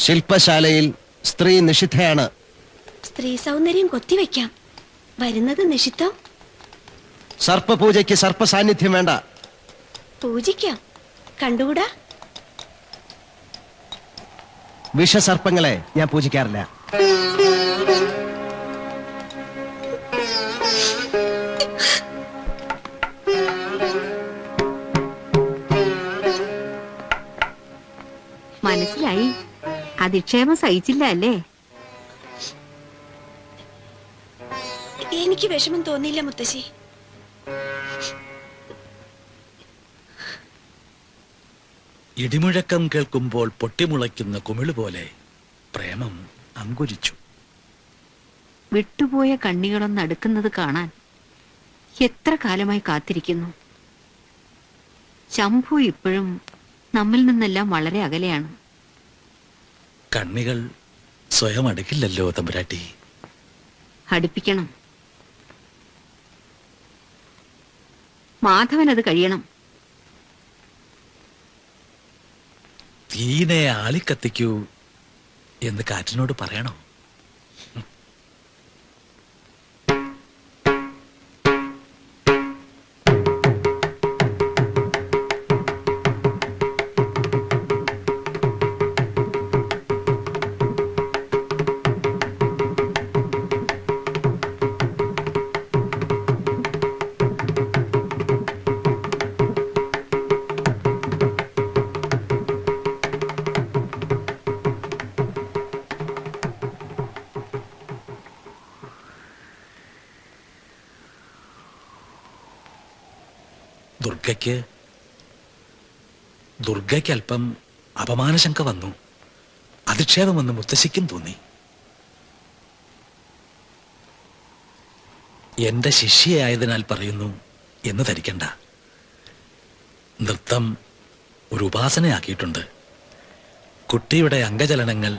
ശില്പശാലയിൽ സ്ത്രീ നിഷിദ്ധയാണ്. സ്ത്രീ സൗന്ദര്യം കൊത്തിവെക്കാം, വരുന്നത് നിഷിദ്ധം. സർപ്പപൂജയ്ക്ക് സർപ്പ സാന്നിധ്യം വേണ്ട. പൂജിക്കാം, കണ്ടുകൂടാ. വിഷസർപ്പങ്ങളെ ഞാൻ പൂജിക്കാറില്ല. മനസ്സിലായി, അധിക്ഷേപം സഹിച്ചില്ല അല്ലേ? എനിക്ക് വിഷമം തോന്നിയില്ല മുത്തശ്ശി. ഇടിമുഴക്കം കേൾക്കുമ്പോൾ പൊട്ടിമുളയ്ക്കുന്ന കുമിള് പോലെ പ്രേമം അങ്കുരിച്ചു. വിട്ടുപോയ കണ്ണികളൊന്ന് അടുക്കുന്നത് കാണാൻ എത്ര കാലമായി കാത്തിരിക്കുന്നു. ശംഭു ഇപ്പോഴും നമ്മിൽ നിന്നെല്ലാം വളരെ അകലെയാണ്. കണ്ണികൾ സ്വയം അടുക്കില്ലല്ലോ തമ്പുരാട്ടി. അടുപ്പിക്കണം. മാധവൻ അത് കഴിയണം. തീനെ ആളിക്കത്തിക്കൂ എന്ന് കാറ്റിനോട് പറയണോ? ദുർഗയ്ക്ക് അല്പം അപമാനശങ്ക വന്നു. അധിക്ഷേപമെന്ന് മുത്തശ്ശിക്കും തോന്നി. എന്റെ ശിഷ്യയായതിനാൽ പറയുന്നു എന്ന് ധരിക്കണ്ട. നൃത്തം ഒരു ഉപാസനയാക്കിയിട്ടുണ്ട്. കുട്ടിയുടെ അംഗചലനങ്ങൾ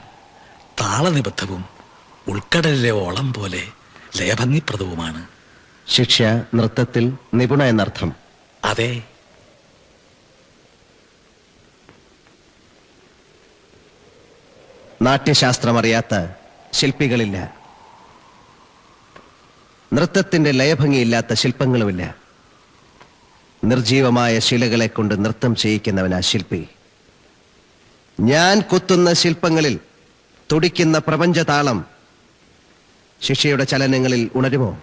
താളനിബദ്ധവും ഉൾക്കടലിലെ ഓളം പോലെ ലയഭംഗിപ്രദവുമാണ്. ശിക്ഷ നൃത്തത്തിൽ നിപുണ എന്നർത്ഥം. അതെ. നാട്യശാസ്ത്രമറിയാത്ത ശില്പികളില്ല. നൃത്തത്തിന്റെ ലയഭംഗിയില്ലാത്ത ശില്പങ്ങളുമില്ല. നിർജീവമായ ശിലകളെ കൊണ്ട് നൃത്തം ചെയ്യിക്കുന്നവനാ ശില്പി. ഞാൻ കുത്തുന്ന ശില്പങ്ങളിൽ തുടിക്കുന്ന പ്രപഞ്ചതാളം ശിക്ഷയുടെ ചലനങ്ങളിൽ ഉണരുമോ?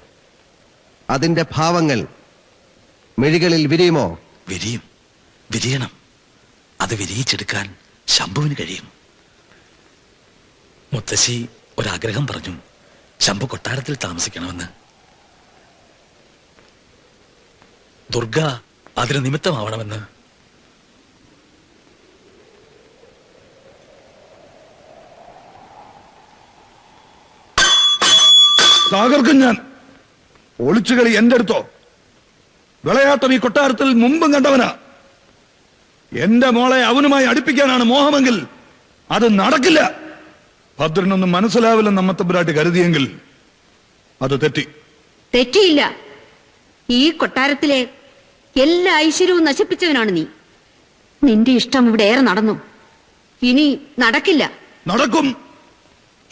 അതിന്റെ ഭാവങ്ങൾ മിഴികളിൽ വിരിയുമോ? വിരിയണം. അത് വിരിയിച്ചെടുക്കാൻ ശംഭുവിന് കഴിയും. മുത്തശ്ശി ഒരാഗ്രഹം പറഞ്ഞു. ശംഭു കൊട്ടാരത്തിൽ താമസിക്കണമെന്ന്. ദുർഗ അതിന് നിമിത്തമാവണമെന്ന്. തകർക്കും ഞാൻ. ഒളിച്ചുകളി എന്റെ അടുത്തോ? വിളയാട്ടം ഈ കൊട്ടാരത്തിൽ മുമ്പും കണ്ടവനാ. എന്റെ മോളെ അവനുമായി അടുപ്പിക്കാനാണ് മോഹമെങ്കിൽ അത് നടക്കില്ല. ഭദ്രനൊന്നും മനസ്സിലാവില്ലെന്ന് അമ്മത്തമ്പുരാട്ടി കരുതിയെങ്കിൽ അത് തെറ്റിയില്ല. ഈ കൊട്ടാരത്തിലെ എല്ലാ ഐശ്വര്യവും നശിപ്പിച്ചവനാണ് നീ. നിന്റെ ഇഷ്ടം ഇവിടെ ഏറെ നടന്നു. ഇനി നടക്കില്ല. നടക്കും.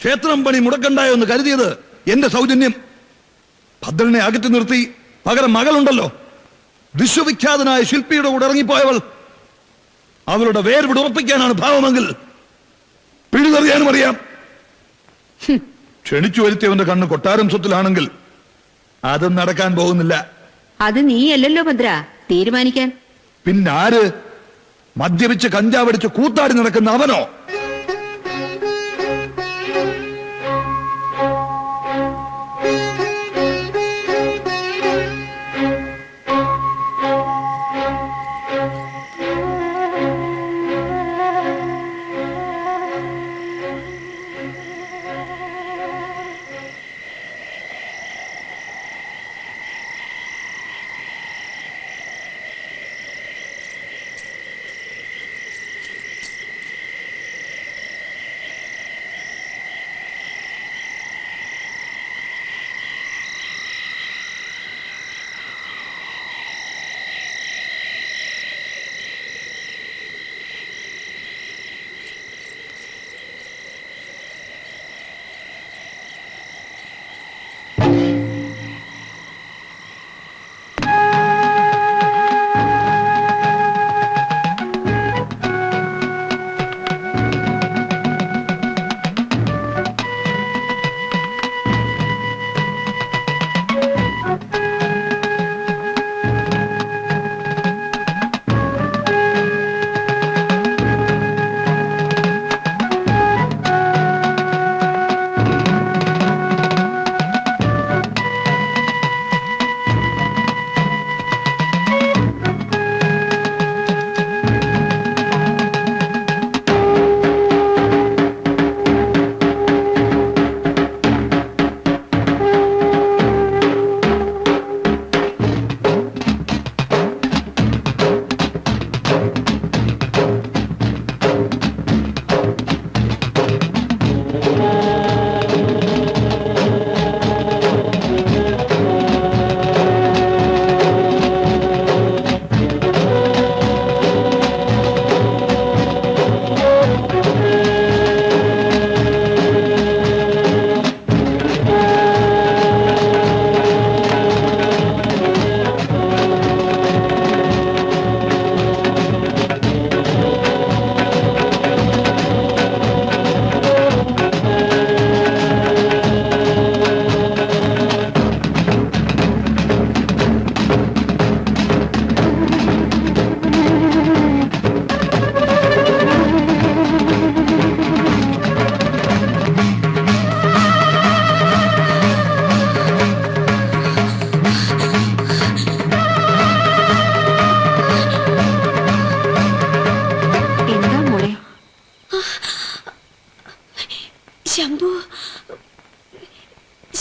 ക്ഷേത്രം പണി മുടക്കണ്ടായോ എന്ന് കരുതിയത് എന്റെ സൗജന്യം. ഭദ്രനെ അകറ്റി നിർത്തി പകരം മകളുണ്ടല്ലോ, വിശ്വവിഖ്യാതനായ ശില്പിയുടെ കൂടെ ഇറങ്ങിപ്പോയവൾ. അവളുടെ വേർപിട് ഉറപ്പിക്കാനാണ് ഭാവമെങ്കിൽ പിഴുതെറിയാനും അറിയാം. ക്ഷണിച്ചു വരുത്തിയവന്റെ കണ്ണ് കൊട്ടാരം സ്വത്തിലാണെങ്കിൽ അതും നടക്കാൻ പോകുന്നില്ല. അത് നീയല്ലല്ലോ ഭദ്ര തീരുമാനിക്കാൻ. പിന്നാര്? മദ്യപിച്ച് കഞ്ചാവടിച്ച് കൂത്താടി നടക്കുന്ന അവനോ?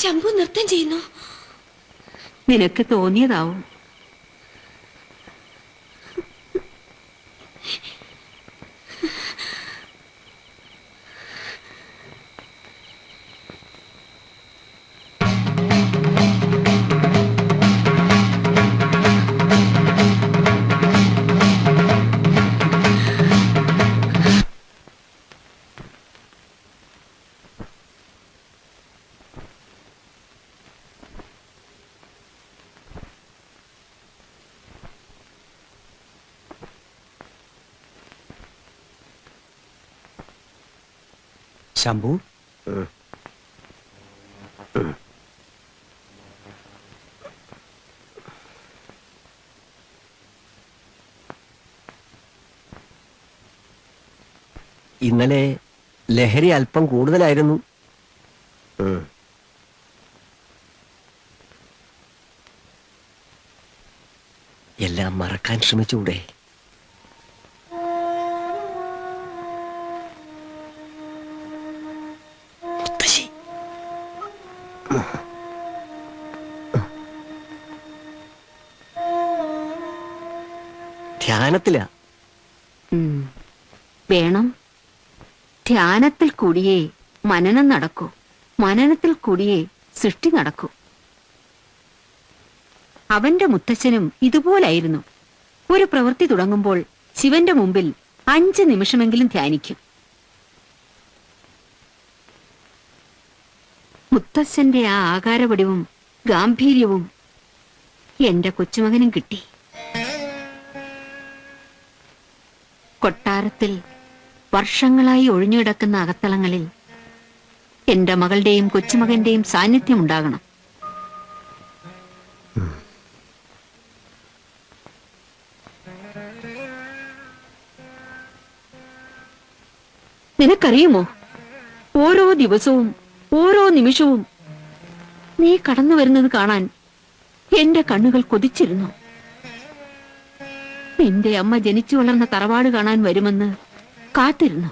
ശംഭു നൃത്തം ചെയ്യുന്നു. നിനക്ക് തോന്നിയതാവും. ശംഭു, ഇന്നലെ ലഹരി അല്പം കൂടുതലായിരുന്നു. എല്ലാം മറക്കാൻ ശ്രമിച്ചൂടെ? ധ്യാനത്തിലാ. വേണം. ധ്യാനത്തിൽ കൂടിയേ മനനം നടക്കൂ, മനനത്തിൽ കൂടിയേ സൃഷ്ടി നടക്കൂ. അവന്റെ മുത്തച്ഛനും ഇതുപോലായിരുന്നു. ഒരു പ്രവൃത്തി തുടങ്ങുമ്പോൾ ശിവന്റെ മുമ്പിൽ 5 നിമിഷമെങ്കിലും ധ്യാനിക്കും. മുത്തച്ഛന്റെ ആ ആകാരവടിവും ഗാംഭീര്യവും എന്റെ കൊച്ചുമകനും കിട്ടി. കൊട്ടാരത്തിൽ വർഷങ്ങളായി ഒഴിഞ്ഞുകിടക്കുന്ന അകത്തളങ്ങളിൽ എന്റെ മകളുടെയും കൊച്ചുമകന്റെയും സാന്നിധ്യം ഉണ്ടാകണം. നിനക്കറിയുമോ, ഓരോ ദിവസവും ഓരോ നിമിഷവും നീ കടന്നു വരുന്നത് കാണാൻ എന്റെ കണ്ണുകൾ കൊതിച്ചിരുന്നു. നിന്റെ അമ്മ ജനിച്ചു വളർന്ന തറവാട് കാണാൻ വരുമെന്ന് കാത്തിരുന്നു.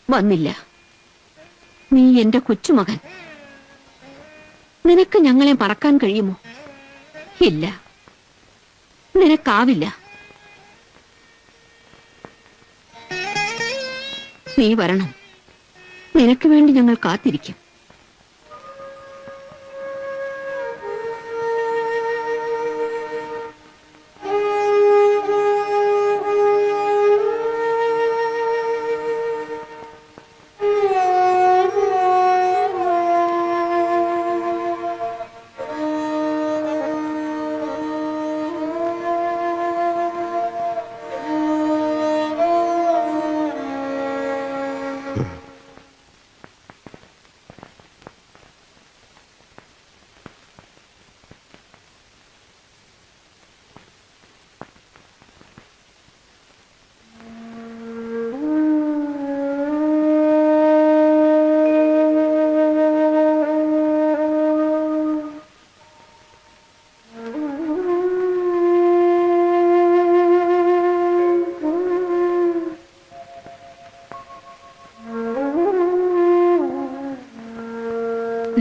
വന്നില്ല. നീ എന്റെ കൊച്ചുമകൻ. നിനക്ക് ഞങ്ങളെ മറക്കാൻ കഴിയുമോ? ഇല്ല, നിനക്കാവില്ല. നീ വരണം. നിനക്ക് വേണ്ടി ഞങ്ങൾ കാത്തിരിക്കും.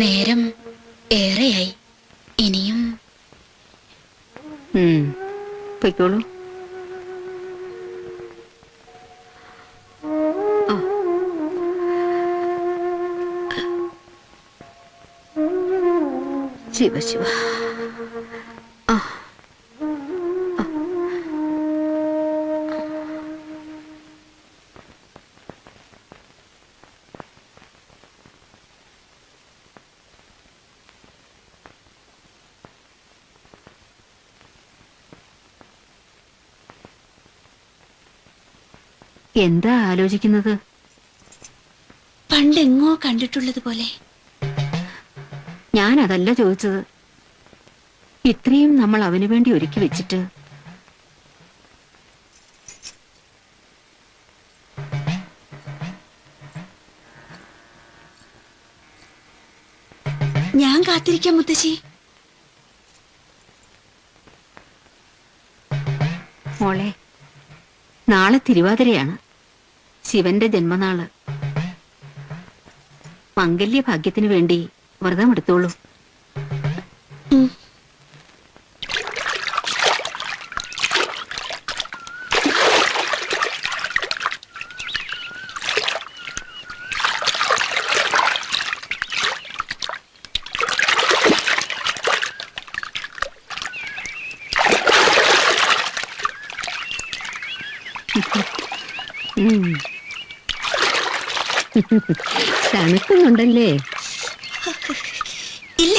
നേരം ഏറെയായി. ഇനിയും പൊയ്ക്കോളൂ. ശിവ ശിവ. എന്താ ആലോചിക്കുന്നത്? പണ്ടെങ്ങോ കണ്ടിട്ടുള്ളത് പോലെ. ഞാൻ അതല്ല ചോദിച്ചത്. ഇത്രയും നമ്മൾ അവന് വേണ്ടി ഒരുക്കി വെച്ചിട്ട് ഞാൻ കാത്തിരിക്കാം മുത്തശ്ശി. മോളെ, നാളെ തിരുവാതിരയാണ്, ശിവന്റെ ജന്മനാള്. മംഗല്യ ഭാഗ്യത്തിനു വേണ്ടി വ്രതം എടുത്തോളൂ. തണുക്കുന്നുണ്ടല്ലേ? ഇല്ല,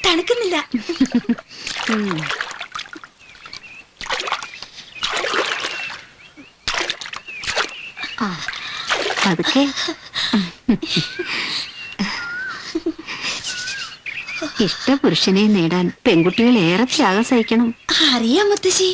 തണുക്കുന്നില്ല. അതൊക്കെ ഇഷ്ടപുരുഷനെ നേടാൻ പെൺകുട്ടികൾ ഏറെ ത്യാഗം സഹിക്കണം. അറിയാം മുത്തശ്ശി.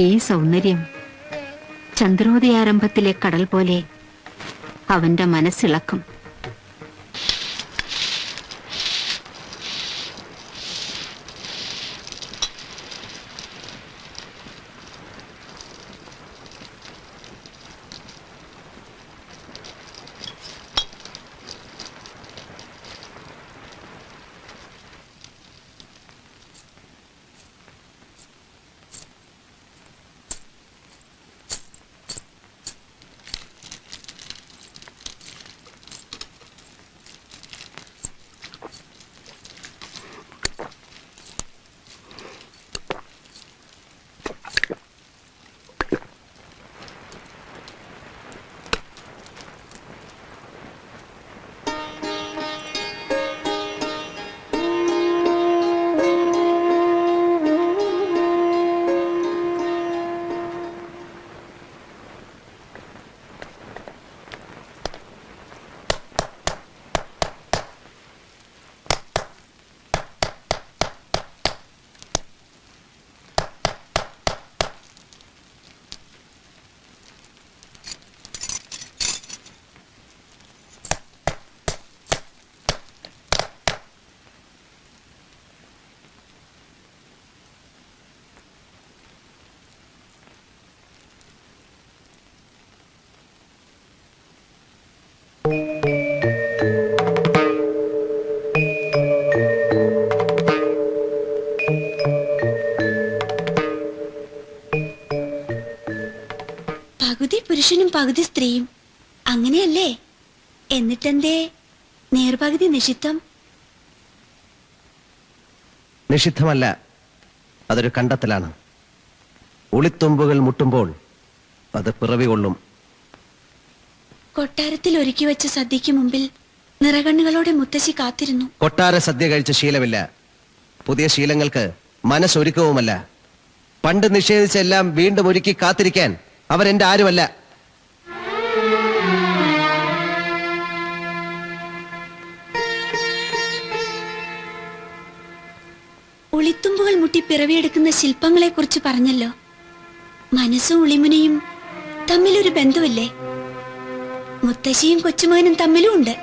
ഈ സൗന്ദര്യം ചന്ദ്രോദയാരംഭത്തിലെ കടൽ പോലെ അവന്റെ മനസ്സിളക്കും. പകുതി പുരുഷനും പകുതി സ്ത്രീയും അങ്ങനെയല്ലേ? എന്നിട്ടെന്തേ നേർപകുതി നിഷിദ്ധം? നിഷിദ്ധമല്ല, അതൊരു കണ്ടെത്തലാണ്. ഒളിത്തുമ്പുകൾ മുട്ടുമ്പോൾ അത് പിറവി കൊള്ളും. കൊട്ടാരത്തിൽ ഒരുക്കി വെച്ച സദ്യക്ക് മുമ്പിൽ നിറകണ്ണുകളോടെ മുത്തശ്ശി കാത്തിരുന്നു. കൊട്ടാര സദ്യ കഴിച്ച ശീലമില്ല. പുതിയ ശീലങ്ങൾക്ക് മനസ്സൊരുക്കവുമല്ല. പണ്ട് നിഷേധിച്ചെല്ലാം വീണ്ടും ഒരുക്കി കാത്തിരിക്കാൻ അവരെന്റെ ആരുമല്ല. ഒളിത്തുമ്പുകൾ മുട്ടി പിറവിയെടുക്കുന്ന ശില്പങ്ങളെ കുറിച്ച് പറഞ്ഞല്ലോ. മനസ്സും ഉളിമുനയും തമ്മിലൊരു ബന്ധമില്ലേ? മുത്തശ്ശിയും കൊച്ചുമകനും തമ്മിലും ഉണ്ട്.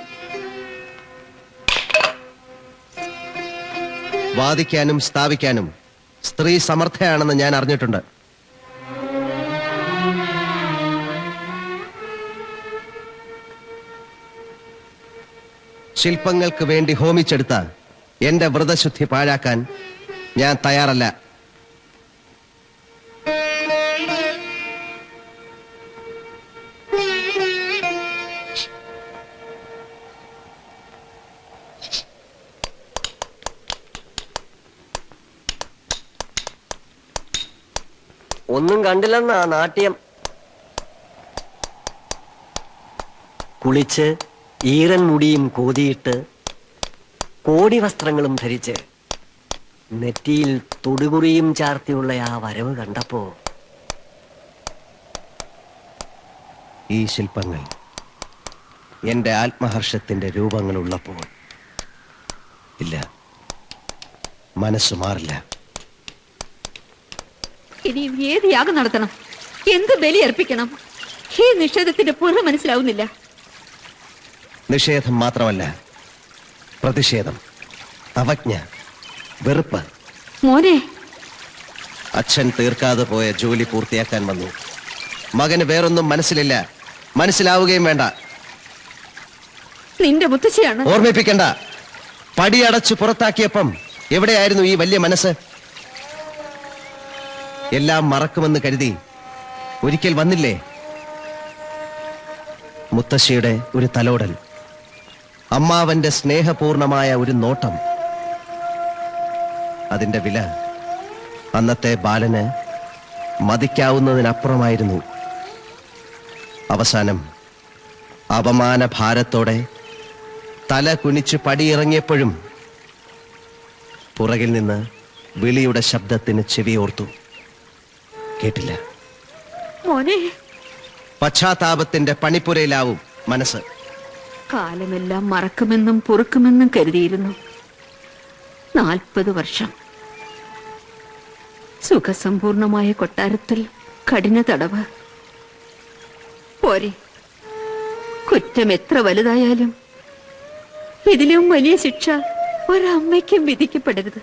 വാദിക്കാനും സ്ഥാപിക്കാനും സ്ത്രീ സമർത്ഥയാണെന്ന് ഞാൻ അറിഞ്ഞിട്ടുണ്ട്. ശില്പങ്ങൾക്ക് വേണ്ടി ഹോമിച്ചെടുത്ത എന്റെ വ്രതശുദ്ധി പാഴാക്കാൻ ഞാൻ തയ്യാറല്ല. ഒന്നും കണ്ടില്ലെന്നാ നാട്യം. കുളിച്ച് ഈറൻ മുടിയും കോതിയിട്ട് കോടി വസ്ത്രങ്ങളും ധരിച്ച് നെറ്റിയിൽ തൊടുകുറിയും ചാർത്തിയുള്ള ആ വരവ് കണ്ടപ്പോ ഈ ശില്പങ്ങൾ എന്റെ ആത്മഹർഷത്തിന്റെ രൂപങ്ങളുള്ളപ്പോൾ ഇല്ല, മനസ്സു മാറില്ല. ഇനി ഏത് യാഗം നടത്തണം, എന്ത് ബലി അർപ്പിക്കണം, ഈ നിഷേധത്തിന്റെ പുറം മനസ്സിലാവുന്നില്ല. നിഷേധം മാത്രമല്ല, പ്രതിഷേധം, അവജ്ഞ, വെറുപ്പ്. മോനെ, അച്ഛൻ തീർക്കാതെ പോയ ജോലി പൂർത്തിയാക്കാൻ വന്നു. മകന് വേറൊന്നും മനസ്സിലില്ല, മനസ്സിലാവുകയും വേണ്ട. നിന്റെ മുത്തശ്ശിയാണ്. ഓർമ്മിപ്പിക്കണ്ട. പടിയടച്ചു പുറത്താക്കിയപ്പം എവിടെയായിരുന്നു ഈ വലിയ മനസ്സ്? എല്ലാം മറക്കുമെന്ന് കരുതി ഒരിക്കൽ വന്നില്ലേ? മുത്തശ്ശിയുടെ ഒരു തലോടൽ, അമ്മാവന്റെ സ്നേഹപൂർണമായ ഒരു നോട്ടം, അതിന്റെ വില അന്നത്തെ ബാലന് മതിക്കാവുന്നതിനപ്പുറമായിരുന്നു. അവസാനം അപമാന ഭാരത്തോടെ തല കുനിച്ച് പടിയിറങ്ങിയപ്പോഴും പുറകിൽ നിന്ന് വിളിയുടെ ശബ്ദത്തിന് ചെവിയോർത്തു. കേട്ടില്ല. മോനെ, പശ്ചാത്താപത്തിന്റെ പണിപ്പുരയിലാവും മനസ്സ്. കാലമെല്ലാം മറക്കുമെന്നും പൊറുക്കുമെന്നും കരുതിയിരുന്നു. 40 വർഷം സുഖസമ്പൂർണമായ കൊട്ടാരത്തിൽ കഠിന തടവ്. പോരെ, കുറ്റം എത്ര വലുതായാലും ഇതിലും വലിയ ശിക്ഷ ഒരമ്മയ്ക്കും വിധിക്കപ്പെടരുത്.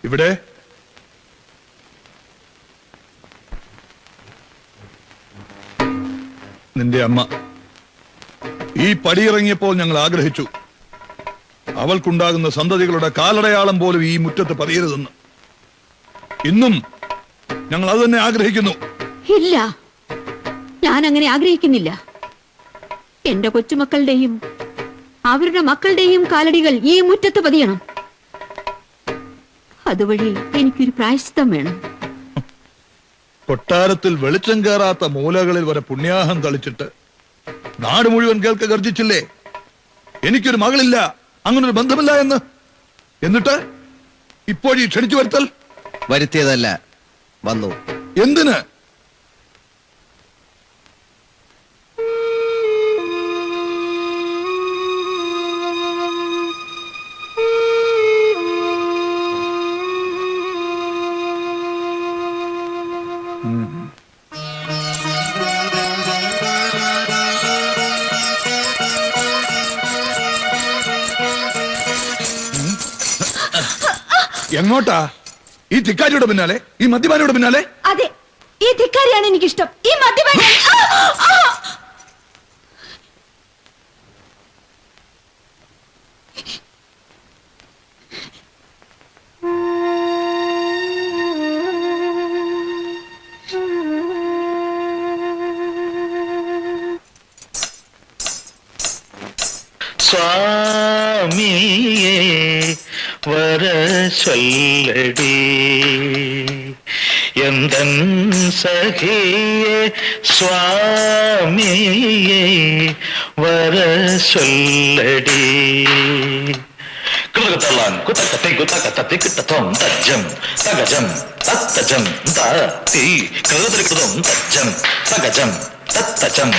ഇവിടെ നിന്റെ അമ്മ ഈ പടിയിറങ്ങിയപ്പോൾ ഞങ്ങൾ ആഗ്രഹിച്ചു അവൾക്കുണ്ടാകുന്ന സന്തതികളുടെ കാലടയാളം പോലും ഈ മുറ്റത്ത് പതിയരുതെന്ന്. ഇന്നും ഞങ്ങൾ അത് തന്നെ ആഗ്രഹിക്കുന്നു. ഇല്ല, ഞാൻ അങ്ങനെ ആഗ്രഹിക്കുന്നില്ല. എന്റെ കൊച്ചുമക്കളുടെയും അവരുടെ മക്കളുടെയും കാലടികൾ ഈ മുറ്റത്ത് പതിയണം. അതുവഴി എനിക്കൊരു പ്രായശ്ചിത്തം വേണം. കൊട്ടാരത്തിൽ വെളിച്ചം കയറാത്ത മൂലകളിൽ വരെ പുണ്യാഹം തളിച്ചിട്ട് നാട് മുഴുവൻ കേൾക്ക ഗർജിച്ചില്ലേ എനിക്കൊരു മകളില്ല, അങ്ങനൊരു ബന്ധമില്ല എന്ന്. എന്നിട്ട് ഇപ്പോഴീ ക്ഷണിച്ചു വരുത്തൽ? വരുത്തിയതല്ല, വന്നു. എന്തിന്? എങ്ങോട്ടാ? ഈ ധിക്കാരിയുടെ പിന്നാലെ, ഈ മദ്യപാനിയുടെ പിന്നാലെ? അതെ, ഈ ധിക്കാരിയാണ് എനിക്കിഷ്ടം. ഈ മദ്യപാനി സ്വാമിയേ വരസല്ലടി എന്തൻ സഖിയേ സ്വാമിയേ വരസല്ലടി കൃതകത്തള്ളാൻ കുത്തക്കത്തി കുത്തക്കത്തി കിട്ടത്തോം തജ്ജം തകജം തത്തജം തീ കൃതകൃതം തജ്ജം തകജം തത്തജം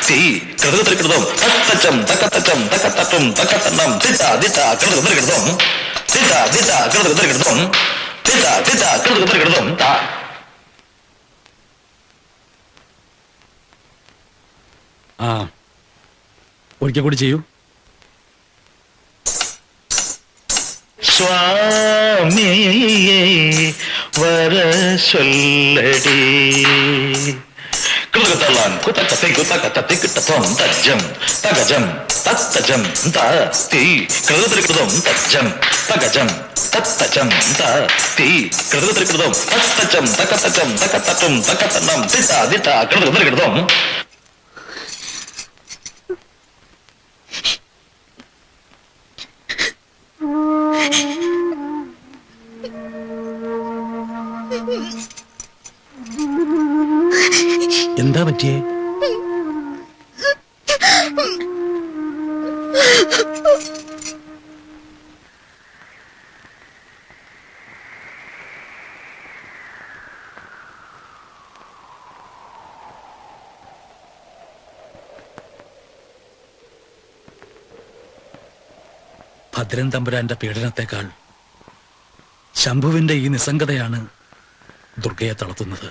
തീ കൃതകൃതം തത്തജം തകത്തജം തകത്തട്ടും തകത്തണ്ണം ദിത ദിത കൃതകൃതം ദിത ദിത കൃതകൃതം ദിത ദിത കൃതകൃതം താ. ആ ഒരിക്കൽ കൂടി ചെയ്യൂ. സ്വാമിയേ വരസല്ലടി കൃതകത്തള്ളാൻ കുത്തക്കത്തി കിട്ടത്തോം തജ്ജം തകജം തത്തജം തീ കൃതകൃതം തജ്ജം തകജം തത്തജം തീ കൃതകൃതം തത്തജം തകത്തജം തകത്തട്ടും തകത്തണ്ണം ദിത ദിത കൃതകൃതം. എന്താ പറ്റിയേ? ഭദ്രൻ തമ്പുരാന്റെ പീഡനത്തെക്കാൾ ശംഭുവിന്റെ ഈ നിസ്സംഗതയാണ് ദുർഗയെ തളർത്തുന്നത്.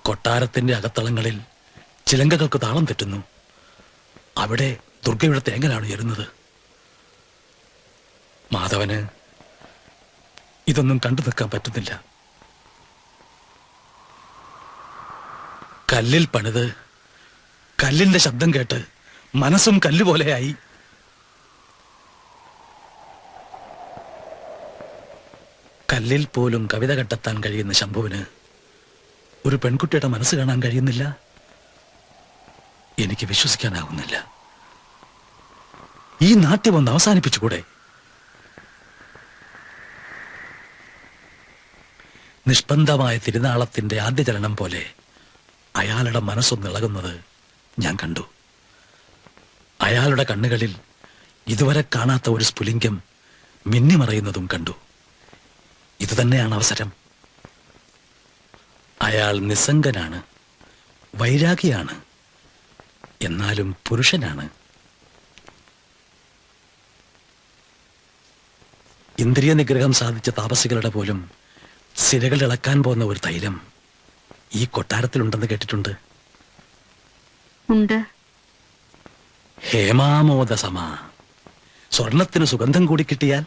കൊട്ടാരത്തിന്റെ അകത്തളങ്ങളിൽ ചിലങ്കകൾക്ക് താളം തെറ്റുന്നു. അവിടെ ദുർഗയുടെ തേങ്ങലാണ് ഉയരുന്നത്. മാധവന് ഇതൊന്നും കണ്ടു നിൽക്കാൻ പറ്റുന്നില്ല. കല്ലിൽ പണിത് കല്ലിന്റെ ശബ്ദം കേട്ട് മനസ്സും കല്ലുപോലെയായി. കല്ലിൽ പോലും കവിത കണ്ടെത്താൻ കഴിയുന്ന ശംഭുവിന് ഒരു പെൺകുട്ടിയുടെ മനസ്സ് കാണാൻ കഴിയുന്നില്ല. എനിക്ക് വിശ്വസിക്കാനാകുന്നില്ല. ഈ നാട്യം ഒന്ന് അവസാനിപ്പിച്ചുകൂടെ? നിഷ്പന്ദമായ തിരുനാളത്തിന്റെ ആദ്യ ചലനം പോലെ അയാളുടെ മനസ്സൊന്നിളകുന്നത് ഞാൻ കണ്ടു. അയാളുടെ കണ്ണുകളിൽ ഇതുവരെ കാണാത്ത ഒരു സ്ഫുലിംഗം മിന്നിമറയുന്നതും കണ്ടു. ഇതുതന്നെയാണ് അവസരം. അയാൾ നിസ്സംഗനാണ്, വൈരാഗിയാണ്, എന്നാലും പുരുഷനാണ്. ഇന്ദ്രിയ നിഗ്രഹം സാധിച്ച താപസികളുടെ പോലും സിരകൾ ഇളക്കാൻ പോകുന്ന ഒരു തൈലം ഈ കൊട്ടാരത്തിലുണ്ടെന്ന് കേട്ടിട്ടുണ്ട്. ഉണ്ട്. ഹേമാമോദ സമ. സ്വർണത്തിന് സുഗന്ധം കൂടി കിട്ടിയാൽ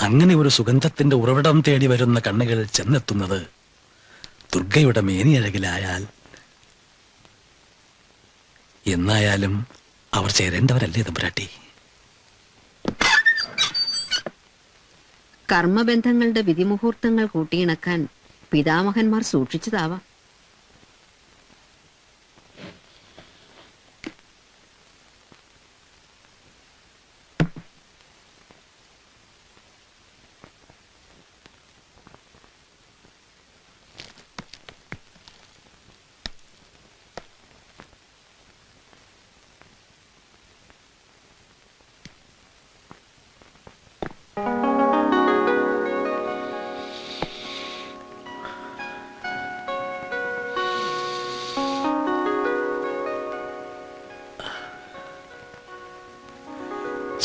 അങ്ങനെ ഒരു സുഗന്ധത്തിന്റെ ഉറവിടം തേടി വരുന്ന കണ്ണുകൾ ചെന്നെത്തുന്നത് ദുർഗയുടെ മേനിയഴകിലായാൽ എന്നായാലും അവർ ചേരേണ്ടവരല്ലേ തമ്പുരാട്ടി? കർമ്മബന്ധങ്ങളുടെ വിധിമുഹൂർത്തങ്ങൾ കൂട്ടിയിണക്കാൻ പിതാമഹന്മാർ സൂക്ഷിച്ചതാവാം.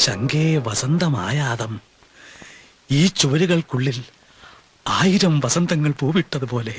ശങ്കേ വസന്തമായാതം. ഈ ചുവരുകൾക്കുള്ളിൽ 1000 വസന്തങ്ങൾ പൂവിട്ടതുപോലെ.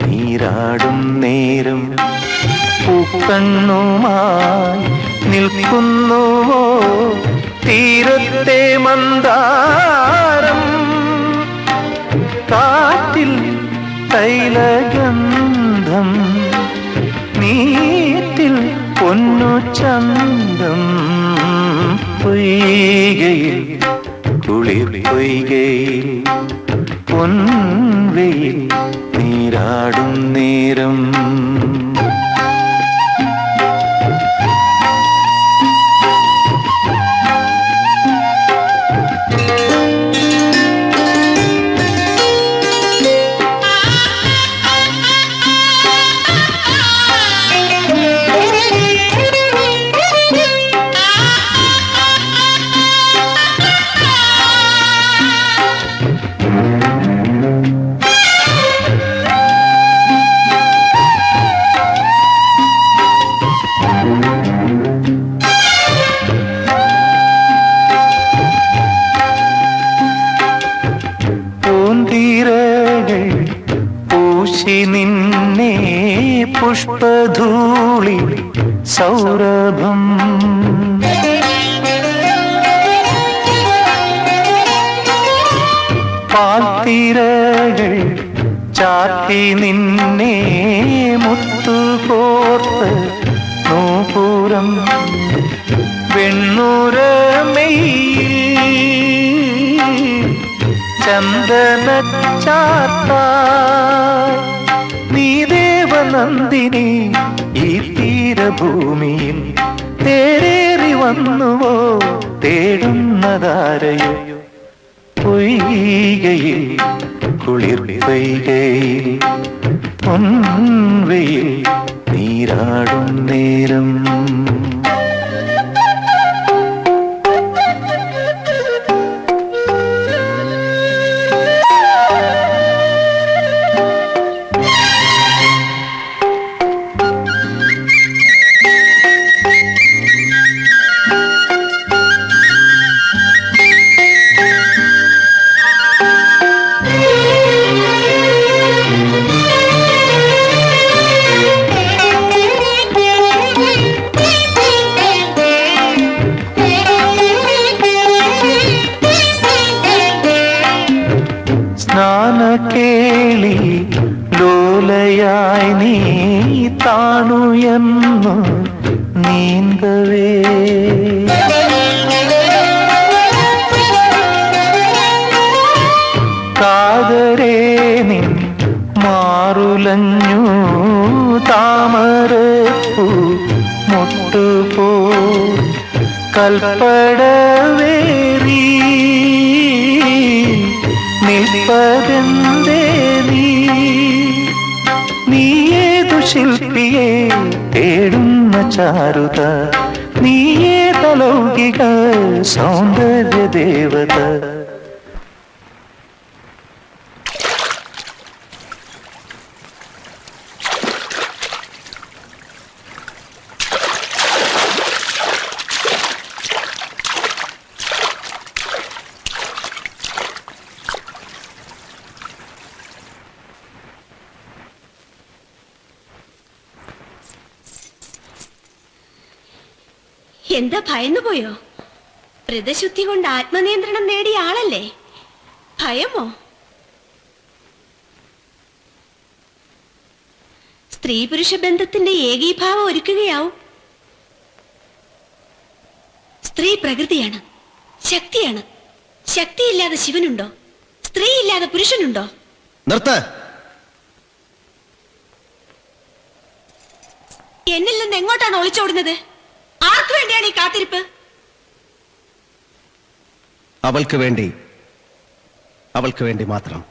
നീരാടും നേരം പൂക്കണ്ണുമായി നിൽക്കുന്നുവോ തീരത്തെ മന്ദാരം. കാറ്റിൽ തൈലഗന്ധം, നീറ്റിൽ പൊന്നു ചന്തം. പൊയ്കയിൽ കുളിർ പൊയ്കയിൽ പൊൻവെയിൽ നീരാടും നേരം. നിന്നെ പുഷ്പധൂളി സൗരഭം. പാൽത്തിരകൾ ചാത്തി നിന്നെ മുത്തുകോർത്ത് നൂപുരം. വെണ്ണൂരമയിൽ ചന്ദന ചാർത്താൽ നീ ദേവനന്ദിനി ഈ തീരഭൂമിയിൽ തേരേറി വന്നുവോ തേടുന്നതാരയോ. പൊയ്കയിൽ കുളിർ പൊയ്കയിൽ പൊൻവെയിൽ നീരാടും നേരം. സ്നാനക്കേളി ലോലയായി നീ താണുയെന്നു നീന്തവേ. കാതരേ നിൻ മാറുലഞ്ഞു താമരപ്പൂ മുട്ടുപോ കൽപ്പടവേറി നിൽപ്പതെന്തേ നീയേതു ശില്പിയെ തേടുന്ന ചാരുത, നീയേതലൗകിക സൗന്ദര്യ ദേവത. എന്താ ഭയന്നു പോയോ? വ്രതശുദ്ധി കൊണ്ട് ആത്മനിയന്ത്രണം നേടിയ ആളല്ലേ? ഭയമോ? സ്ത്രീ പുരുഷ ബന്ധത്തിന്റെ ഏകീഭാവം ഒരുക്കുകയാവും. സ്ത്രീ പ്രകൃതിയാണ്, ശക്തിയാണ്. ശക്തിയില്ലാതെ ശിവനുണ്ടോ? സ്ത്രീയില്ലാതെ പുരുഷനുണ്ടോ? നിർത്ത്. എന്നിൽ നിന്ന് എങ്ങോട്ടാണ് ഒളിച്ചോടുന്നത്? ആർക്കു വേണ്ടിയാണ് ഈ കാത്തിരിപ്പ്? അവൾക്ക് വേണ്ടി മാത്രം.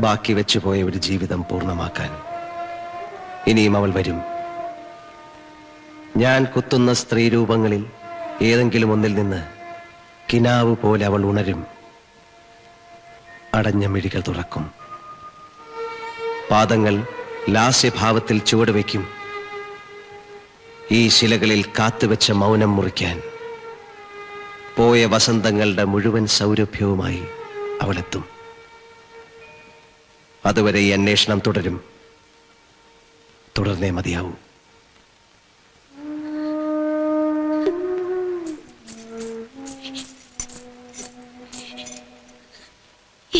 ബാക്കി വെച്ചുപോയ ഒരു ജീവിതം പൂർണ്ണമാക്കാൻ ഇനിയും അവൾ വരും. ഞാൻ കുത്തുന്ന സ്ത്രീരൂപങ്ങളിൽ ഏതെങ്കിലും ഒന്നിൽ നിന്ന് കിനാവ് പോലെ അവൾ ഉണരും. അടഞ്ഞ മിഴികൾ തുറക്കും. പാദങ്ങൾ ലാസ്യഭാവത്തിൽ ചുവടുവെക്കും. ഈ ശിലകളിൽ കാത്തുവെച്ച മൗനം മുറിക്കാൻ പോയ വസന്തങ്ങളുടെ മുഴുവൻ സൗരഭ്യവുമായി അവളെത്തും. അതുവരെ ഈ അന്വേഷണം തുടരും. തുടർന്നേ മതിയാവൂ.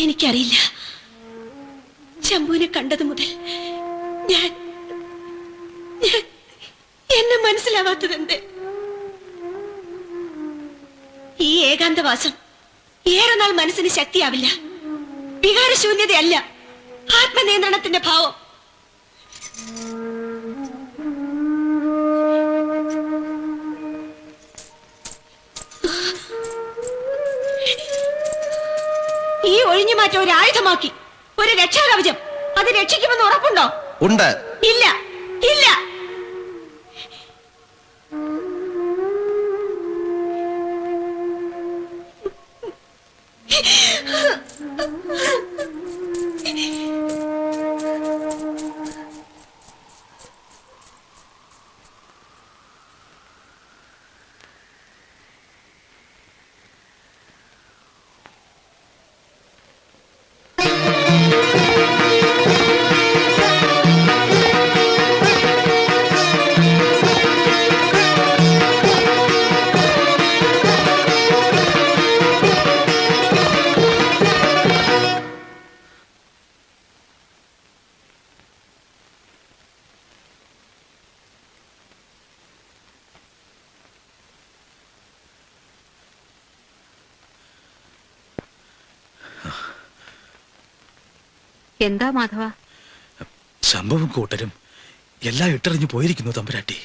എനിക്കറിയില്ല. ശംഭുവിനെ കണ്ടത് മുതൽ ഞാൻ എന്നെ മനസ്സിലാവാത്തതെന്ത്? ഈ ഏകാന്തവാസം ഏറെ നാൾ മനസ്സിന് ശക്തിയാവില്ല. വികാരശൂന്യതയല്ല, ആത്മനിയന്ത്രണത്തിന്റെ ഭാവം. ഈ ഒഴിഞ്ഞുമാറ്റം ഒരു ആയുധമാക്കി, ഒരു രക്ഷാകവചം. അത് രക്ഷിക്കുമെന്ന് ഉറപ്പുണ്ടോ? ഉണ്ട്. ഇല്ല, ഇല്ല. എന്താ മാധവ? ശംഭവും കൂട്ടരും എല്ലാം ഇട്ടെറിഞ്ഞു പോയിരിക്കുന്നു തമ്പുരാട്ടി.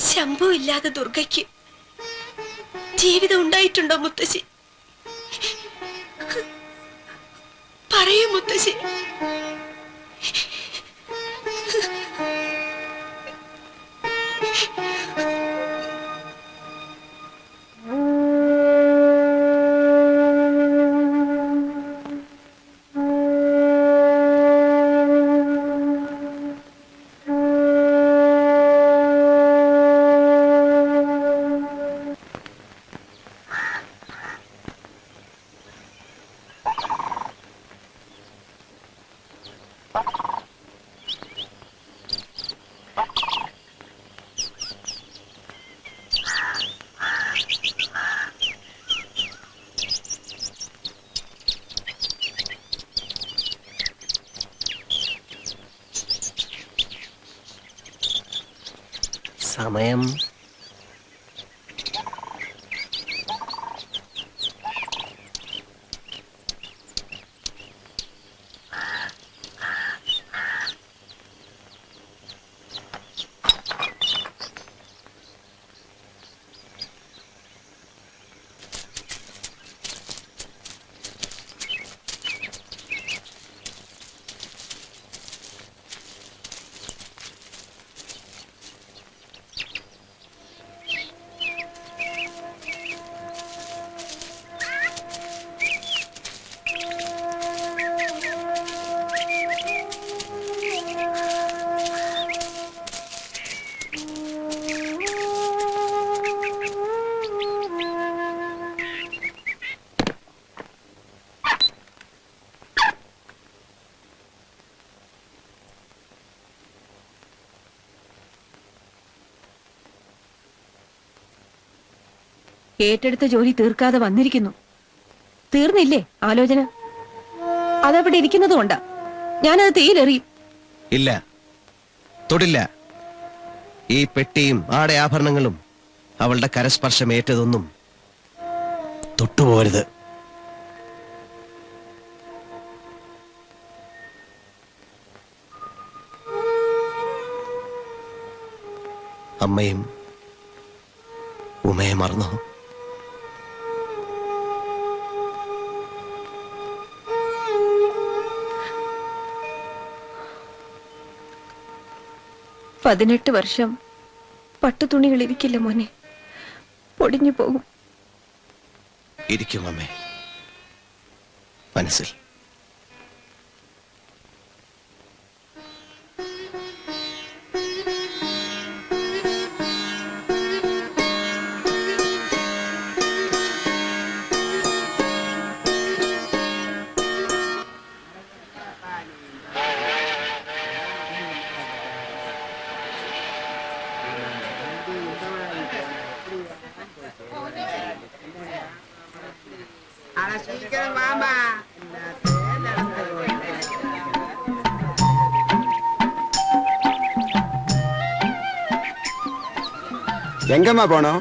ശംഭു ഇല്ലാതെ ദുർഗയ്ക്ക് ജീവിതം ഉണ്ടായിട്ടുണ്ടോ മുത്തശ്ശി? പറയൂ മുത്തശ്ശി. സമയം ഏറ്റെടുത്ത ജോലി തീർക്കാതെ വന്നിരിക്കുന്നു. തീർന്നില്ലേ ആലോചന? അതവിടെ ഇരിക്കുന്നത് കൊണ്ടാ ഞാനത് തീയിലെറിയും. ഇല്ല, തൊടില്ല. ഈ പെട്ടിയും ആടെ ആഭരണങ്ങളും അവളുടെ കരസ്പർശം ഏറ്റതൊന്നും തൊട്ടുപോരുത്. അമ്മയും ഉമയെ മറന്നോ? പതിനെട്ട് വർഷം പട്ടുതുണികൾ ഇരിക്കില്ല മോനെ, പൊടിഞ്ഞു പോകും. ഇരിക്കും അമ്മേ, മനസ്സിൽ. எங்கம்மா போனோம்?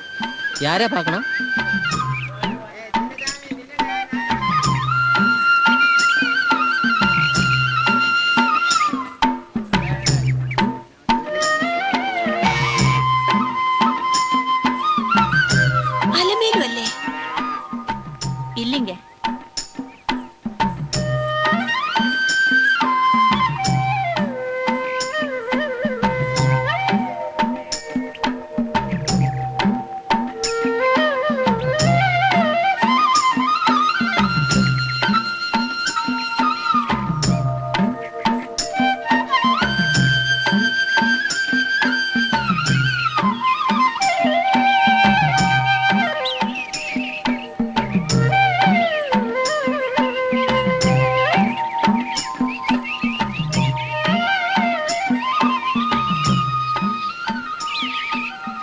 யாரை பார்க்கணும்? അലമേലു അല്ലേ? ഇല്ലിങ്ക.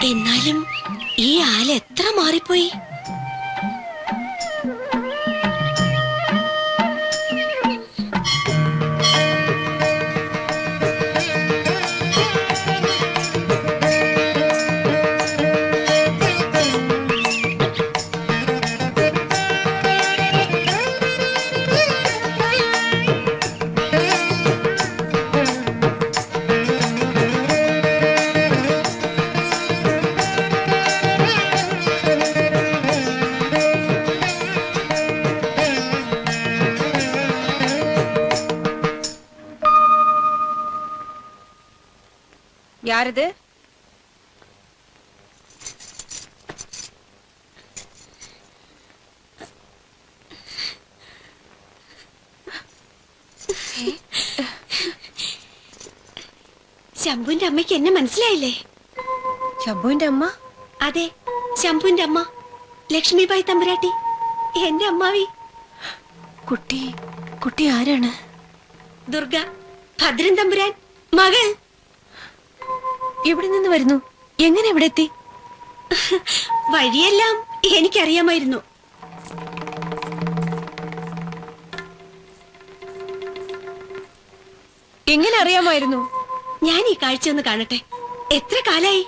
എന്നാലും ഈ ആല എത്ര മാറിപ്പോയി. யாரது? ശംഭുവിന്റെ അമ്മയ്ക്ക് എന്നെ മനസ്സിലായില്ലേ? ശംഭുവിന്റെ അമ്മ? അതെ, ശംഭുവിന്റെ അമ്മ ലക്ഷ്മിബായി തമ്പുരാട്ടി, എന്റെ അമ്മാവി. കുട്ടി ആരാണ്? ദുർഗ, ഭദ്രൻ തമ്പുരാൻ മകൾ. എവിടെ നിന്ന് വരുന്നു? എങ്ങനെ ഇവിടെ എത്തി? വഴിയെല്ലാം എനിക്കറിയാമായിരുന്നു. എങ്ങനെ അറിയാമായിരുന്നു? ഞാൻ ഈ കാഴ്ച ഒന്ന് കാണട്ടെ. എത്ര കാലായി?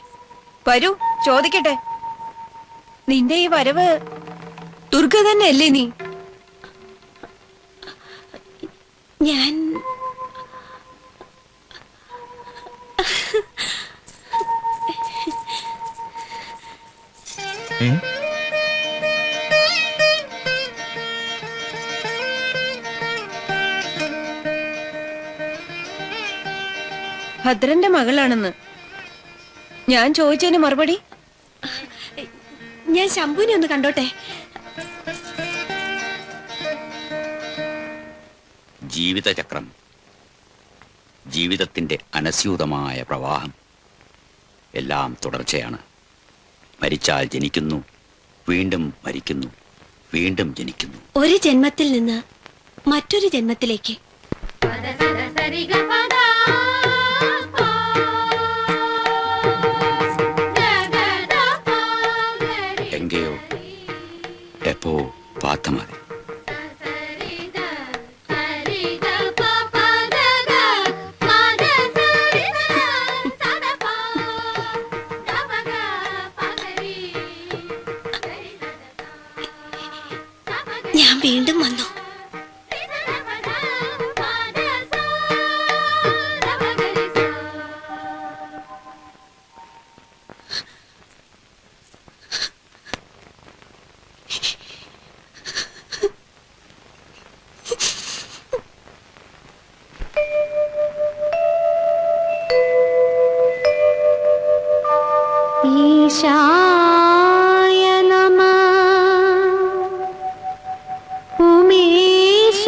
വരൂ, ചോദിക്കട്ടെ. നിന്റെ ഈ വരവ് ദുർഗ തന്നെ അല്ലേ നീ? ഞാൻ ഭദ്രന്റെ മകളാണെന്ന് ഞാൻ ചോദിച്ചതിന് മറുപടി? ഞാൻ ശംഭുവിനെ ഒന്ന് കണ്ടോട്ടെ. ജീവിതചക്രം, ജീവിതത്തിന്റെ അനസ്യൂതമായ പ്രവാഹം. എല്ലാം തുടർച്ചയാണ്. മരിച്ചാൽ ജനിക്കുന്നു, വീണ്ടും മരിക്കുന്നു, വീണ്ടും ജനിക്കുന്നു. ഒരു ജന്മത്തിൽ നിന്ന് മറ്റൊരു ജന്മത്തിലേക്ക്. എങ്കയോ പോ പാത്തമാതി. ഞാൻ വീണ്ടും വന്നു. ईशाय नमः उमेशाय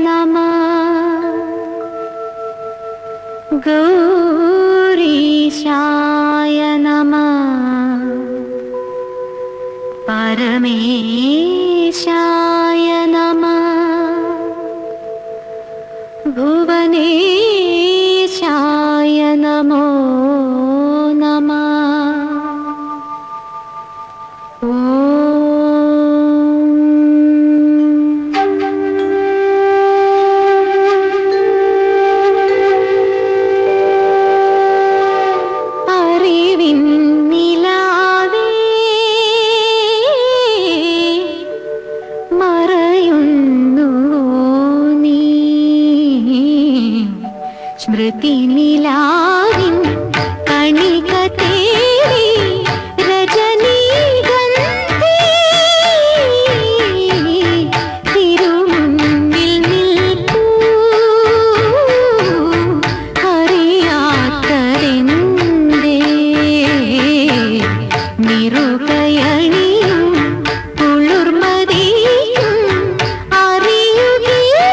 नमः गौरीशाय नमः परमेशाय नमः भुवनेशाय नमो സ്മൃതി നിലാവിൻ കണിക തേടി രജനീഗന്ധി തിരുമുന്നിൽ നിൽക്കൂ അറിയാത്തതെന്തേ നിറുകയണിയും കുളിർമതിയും അറിയുകയില്ല.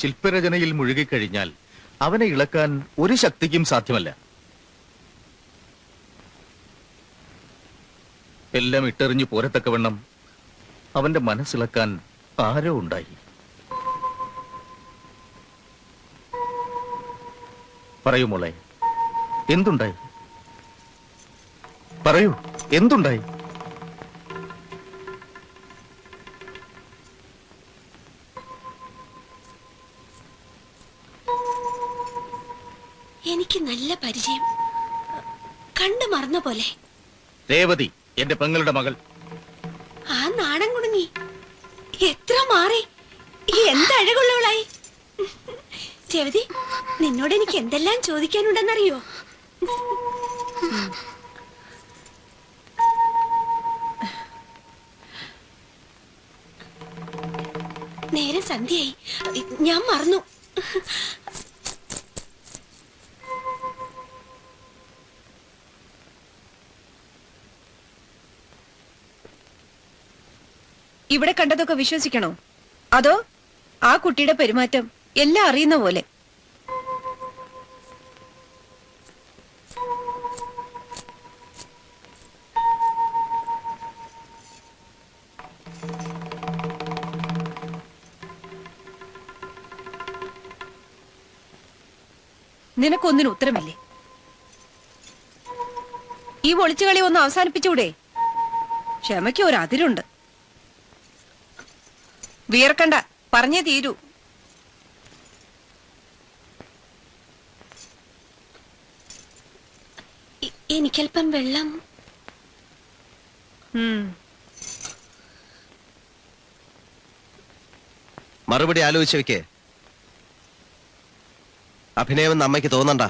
ശില്പരചനയിൽ മുഴുകിക്കഴിഞ്ഞാൽ അവനെ ഇളക്കാൻ ഒരു ശക്തിക്കും സാധ്യമല്ല. എല്ലാം ഇട്ടെറിഞ്ഞു പോരത്തക്കവണ്ണം അവന്റെ മനസ്സിളക്കാൻ ആരോ ഉണ്ടായി. പറയൂ മോളെ, എന്തുണ്ടായി? പറയൂ, എന്തുണ്ടായി? എനിക്ക് നല്ല പരിചയം, കണ്ടു മറന്ന പോലെ. രേവതി, എന്റെ പെങ്ങളുടെ മകൾ. ആ നാണം കുടുങ്ങി. എത്ര മാറി, എന്തഴകുള്ളവളായി. രേവതി, നിന്നോട് എനിക്ക് എന്തെല്ലാം ചോദിക്കാനുണ്ടെന്നറിയോ? നേരെ സന്ധ്യയായി, ഞാൻ മറന്നു. ഇവിടെ കണ്ടതൊക്കെ വിശ്വസിക്കണോ, അതോ ആ കുട്ടിയുടെ പെരുമാറ്റം എല്ലാം അറിയുന്ന പോലെ? നിനക്കൊന്നിനും ഉത്തരമില്ലേ? ഈ ഒളിച്ചുകളി ഒന്ന് അവസാനിപ്പിച്ചൂടെ? ക്ഷമയ്ക്ക് ഒരു അതിരുണ്ട്. വിയർക്കണ്ട, പറഞ്ഞേ തീരൂ. എനിക്കല്പം വെള്ളം. മറുപടി ആലോചിച്ച് വെക്കേ. അഭിനയമെന്ന് അമ്മയ്ക്ക് തോന്നണ്ട.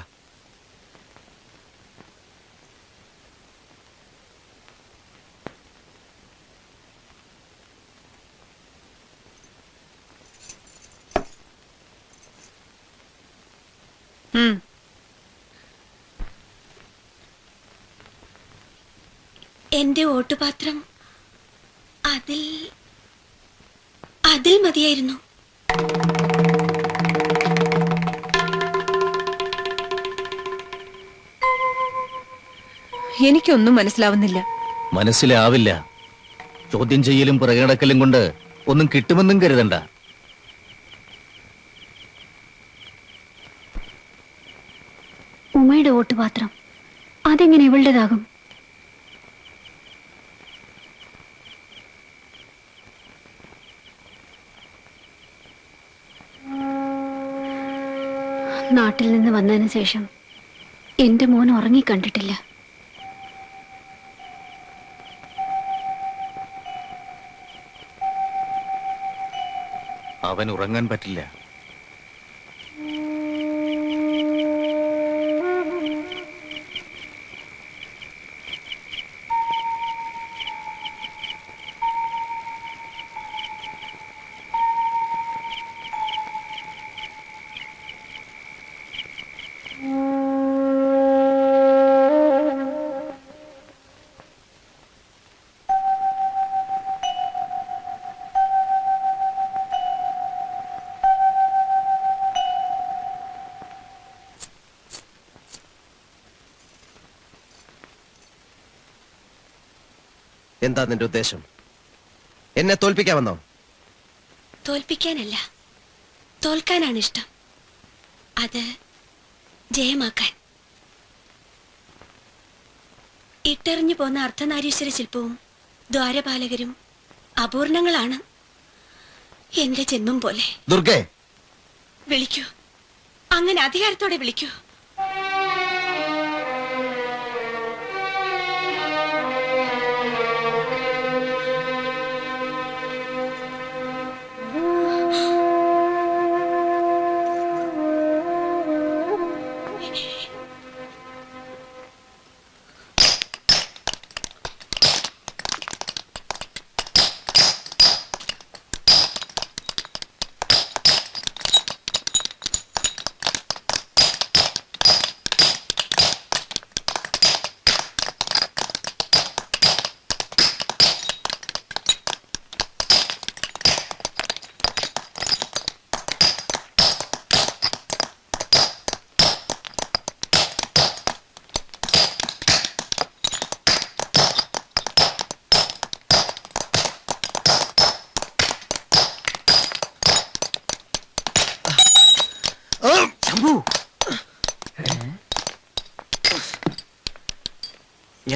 എന്റെ ഓട്ടുപാത്രം അതിൽ മതിയായിരുന്നു. എനിക്കൊന്നും മനസ്സിലാവുന്നില്ല. മനസ്സിലാവില്ല. ചോദ്യം ചെയ്യലും പിറകിടക്കലും കൊണ്ട് ഒന്നും കിട്ടുമെന്നും കരുതണ്ട. ഉമ്മയുടെ ഓട്ടുപാത്രം അതെങ്ങനെ ഇവളുടേതാകും? നാട്ടിൽ നിന്ന് വന്നതിന് ശേഷം എന്റെ മോൻ ഉറങ്ങിക്കണ്ടിട്ടില്ല. അവൻ ഉറങ്ങാൻ പറ്റില്ല. എന്താ നിന്റെ ഉദ്ദേശം? എന്നെ തോൽപ്പിക്കാമെന്നോ? തോൽപ്പിക്കാനല്ല, തോൽക്കാനാണ് ഇഷ്ടം. അത് ജയമാക്കാൻ. ഇട്ടെറിഞ്ഞു പോന്ന അർദ്ധനാരീശ്വര ശില്പവും ദ്വാരപാലകരും അപൂർണങ്ങളാണ്. എന്റെ ജന്മം പോലെ. ദുർഗേ, വിളിക്കൂ, അങ്ങനെ അധികാരത്തോടെ വിളിക്കൂ.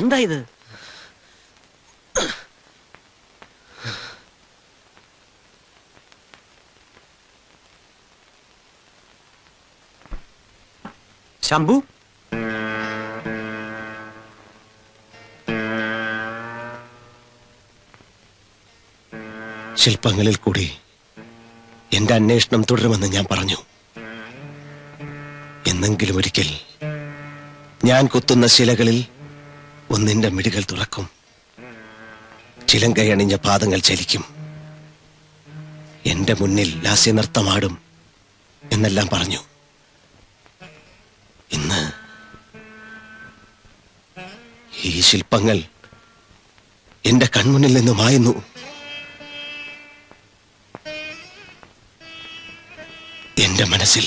എന്താ ഇത്? ശംഭു, ശില്പങ്ങളിൽ കൂടി എന്റെ അന്വേഷണം തുടരുമെന്ന് ഞാൻ പറഞ്ഞു. എന്നെങ്കിലും ഒരിക്കൽ ഞാൻ കുത്തുന്ന ശിലകളിൽ ഒന്നിന്റെ മിടികൾ തുറക്കും, ചിലങ്കയണിഞ്ഞ പാദങ്ങൾ ചലിക്കും, എന്റെ മുന്നിൽ ലാസ്യനൃത്തമാടും എന്നെല്ലാം പറഞ്ഞു. ഇന്ന് ഈ ശില്പങ്ങൾ എന്റെ കൺമുന്നിൽ നിന്ന് മായുന്നു. എന്റെ മനസ്സിൽ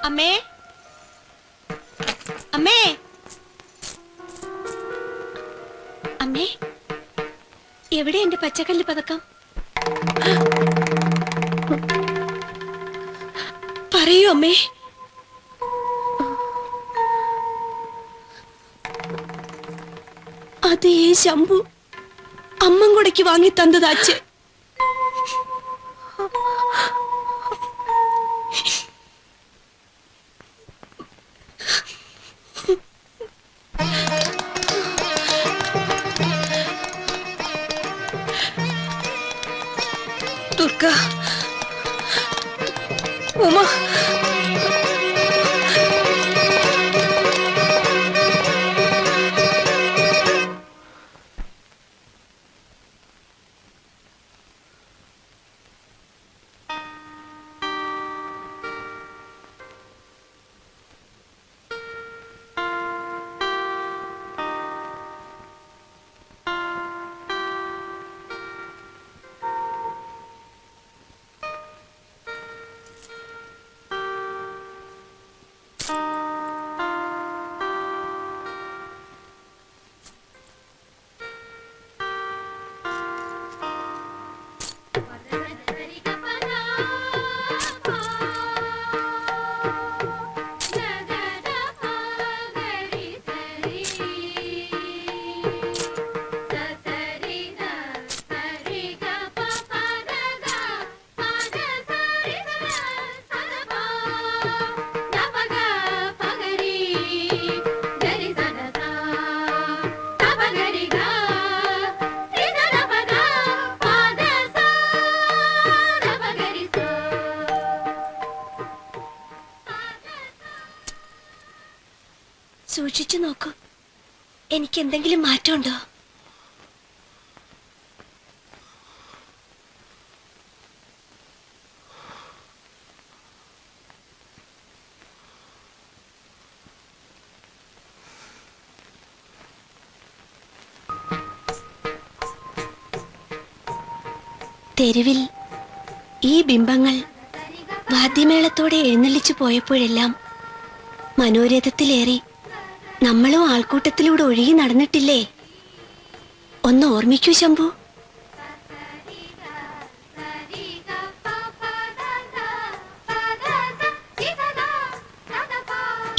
അമ്മേ, അമ്മേ, അമ്മേ, എവിടെ എന്റെ പച്ചക്കല്ല് പതക്കം? പറയൂ അമ്മേ. അത് ഈ ശംഭു അമ്മങ്കൂടയ്ക്ക് വാങ്ങി തന്നതാച്ച്. ദുർഗ, ഉമ, സൂക്ഷിച്ചു നോക്കൂ. എനിക്ക് എന്തെങ്കിലും മാറ്റമുണ്ടോ? തെരുവിൽ ഈ ബിംബങ്ങൾ വാദ്യമേളത്തോടെ എഴുന്നള്ളിച്ചു പോയപ്പോഴെല്ലാം മനോരഥത്തിലേറി നമ്മളും ആൾക്കൂട്ടത്തിലൂടെ ഒഴുകി നടന്നിട്ടില്ലേ? ഒന്ന് ഓർമ്മിക്കൂ ശംഭു.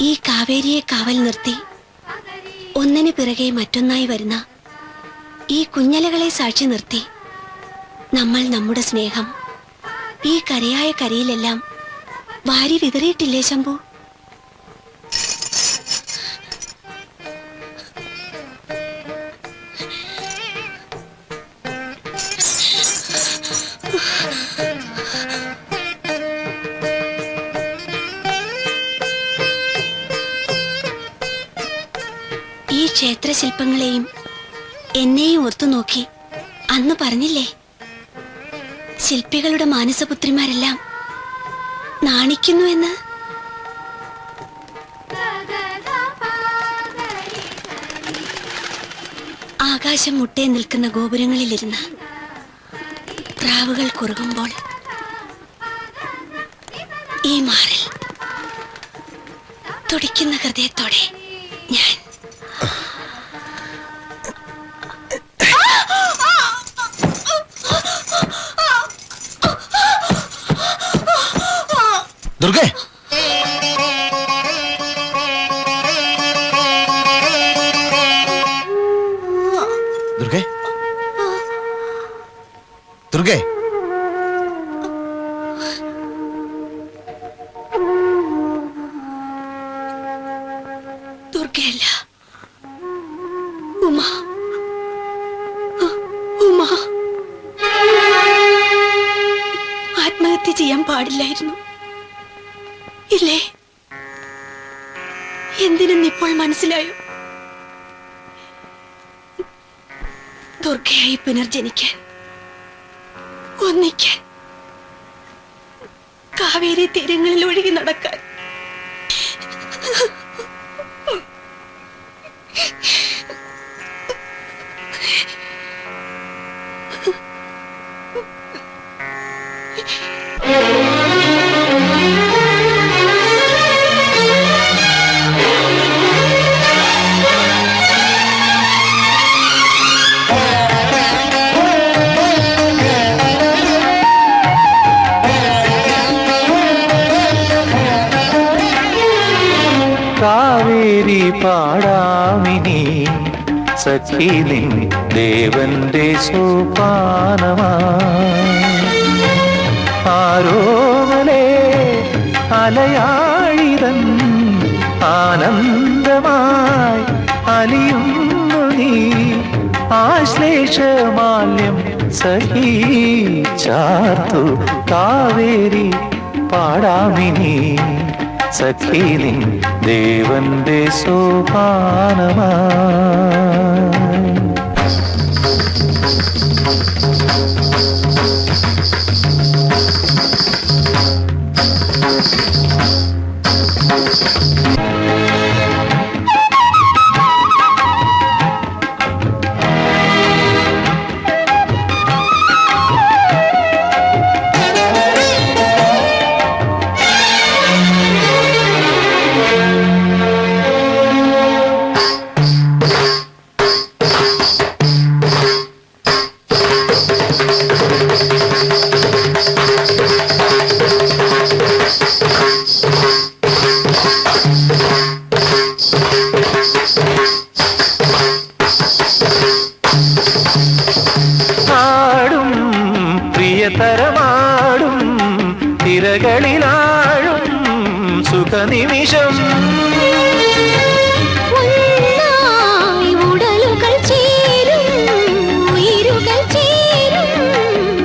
ഈ കാവേരിയെ കാവൽ നിർത്തി ഒന്നിനു പിറകെ മറ്റൊന്നായി വരുന്ന ഈ കുഞ്ഞലകളെ സാക്ഷി നിർത്തി നമ്മൾ നമ്മുടെ സ്നേഹം ഈ കരയായ കരയിലെല്ലാം വാരി വിതറിയിട്ടില്ലേ ശംഭു? ഈ ക്ഷേത്രശില്പങ്ങളെയും എന്നെയും ഒത്തുനോക്കി അന്ന് പറഞ്ഞില്ലേ, ശില്പികളുടെ മാനസപുത്രിമാരെല്ലാം നാണിക്കുന്നുവെന്ന്. ആകാശം മുട്ടേ നിൽക്കുന്ന ഗോപുരങ്ങളിലിരുന്ന് പ്രാവുകൾ കുറുകുമ്പോൾ ഈ മാറിൽ തുടിക്കുന്ന ഹൃദയത്തോടെ ഞാൻ ദുർഗേ, ദുർഗേ, ദുർഗേ, ദുർഗയല്ല, ഉമ. ഉമ ആത്മഹത്യ ചെയ്യാൻ പാടില്ലായിരുന്നു ഇല്ലേ? എന്തിനെന്നിപ്പോൾ മനസ്സിലായോ? ദുർഗയായി പുനർജനിക്കാൻ, ഒന്നിക്കാൻ, കാവേരി തീരങ്ങളിൽ ഒഴുകി നടക്കാൻ. കാവേരി പാടാമിനി സഖിനിൻ ദേവന്റെ സോപാനമാ ആരോമലേ അലയാഴിതൻ ആനന്ദമായി അലിയുന്നു നീ ആശ്ലേഷമാല്യം സഖി ചാർത്തു കാവേരി പാടാമിനി സഖിനിൻ ദേവന്റെ സോപാനമാ പ്രിയതരമാടും തിരകളിലാഴും സുഖനിമിഷം ഉടലുകൾ ചേരും ഉയരുകൾ ചേരും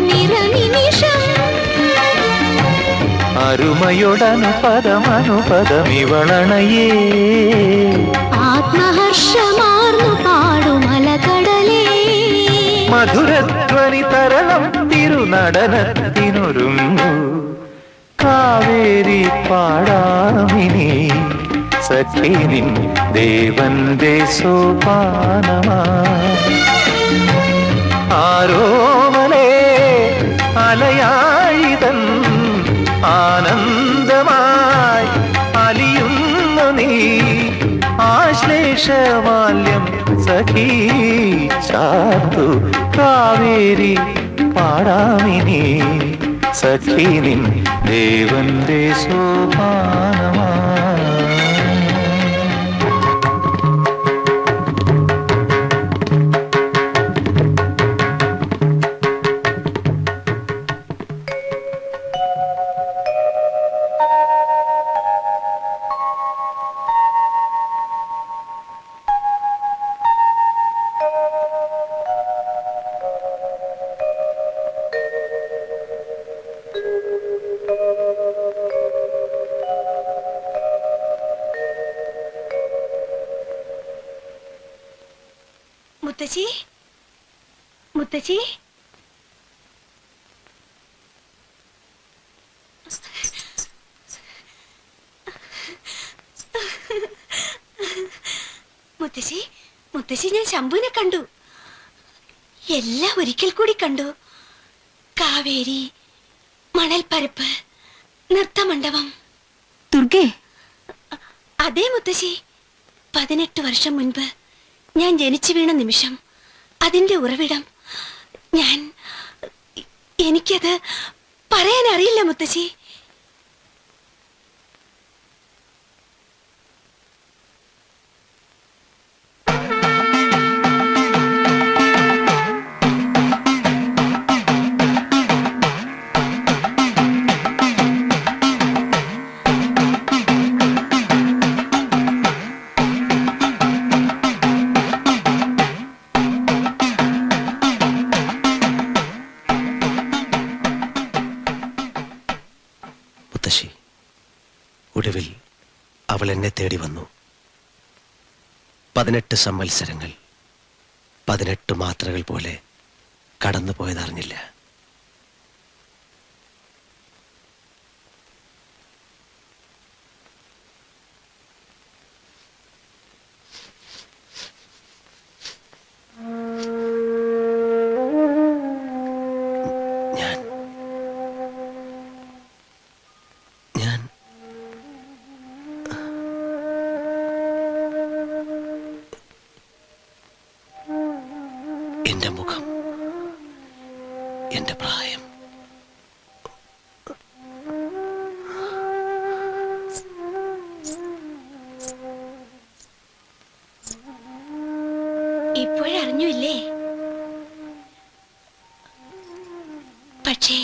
നിറനിമിഷം അരുമയൊടനുപദമനുപദമിവളണയേ ആത്മഹർഷമാർന്നു പാടുമലകടലേ മധുരധ്വനി തരണം തിരുനടനത്തിനൊരുങ്ങു കാവേരി പാടാമിനി സഖിനിൻ ദേവന്റെ സോപാനമാ ആരോമലേ അലയാഴിതൻ ആനന്ദമായി അലിയുന്നു നീ ആശ്ലേഷമാല്യം സഖി ചാർത്തു കാവേരി പാടാമിനി സഖിനിൻ ദേവന്റെ സോപാനമാ മുത്തശ്ശി മുത്തശ്ശി മുത്തശ്ശി മുത്തശ്ശി ഞാൻ ശംഭുവിനെ കണ്ടു. എല്ലാം ഒരിക്കൽ കൂടി കണ്ടു. കാവേരി, മണൽപ്പരപ്പ്, നൃത്തമണ്ഡപം. ദുർഗേ? അതേ മുത്തശ്ശി. 18 വർഷം മുൻപ് ഞാൻ ജനിച്ചു വീണ നിമിഷം, അതിന്റെ ഉറവിടം എനിക്കത് പറയാൻ അറിയില്ല മുത്തശ്ശി. ഒടുവിൽ അവൾ എന്നെ തേടി വന്നു. 18 സംവത്സരങ്ങൾ 18 മാത്രകൾ പോലെ കടന്നുപോയതറിഞ്ഞില്ല. എന്റെ മുഖം, എന്റെ പ്രായം, ഇപ്പോഴറിഞ്ഞില്ലേ? പക്ഷേ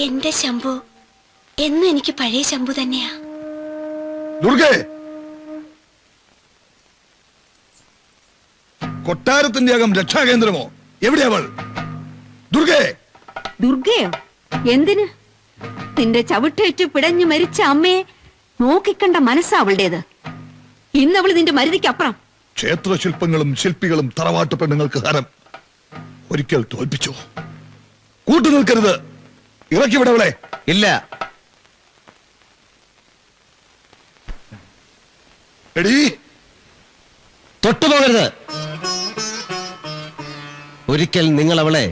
എന്റെ ശംഭു എന്നും എനിക്ക് പഴയ ശംഭു തന്നെയാ. ദുർഗേ, കൊട്ടാരത്തിന്റെ അകം രക്ഷാകേന്ദ്രമോ? എവിടെയവൾ? ദുർഗേ! ദുർഗയോ? എന്തിന്? നിന്റെ ചവിട്ടേറ്റ് പിടഞ്ഞു മരിച്ച അമ്മയെ നോക്കിക്കണ്ട മനസ്സാ അവളുടേത്. ഇന്നവള് നിന്റെ മരുതിക്കപ്പുറം. ക്ഷേത്രശില്പങ്ങളും ശില്പികളും തറവാട്ട് പെണ്ണുങ്ങൾക്ക് ഹരം. ഒരിക്കൽ തോൽപ്പിച്ചു. കൂട്ടുനിൽക്കരുത്. ഇറക്കിവിടവളെ. ഇല്ല. എടീ, തൊട്ടുപോകരുത്. ഒരിക്കൽ നിങ്ങൾ അവളെ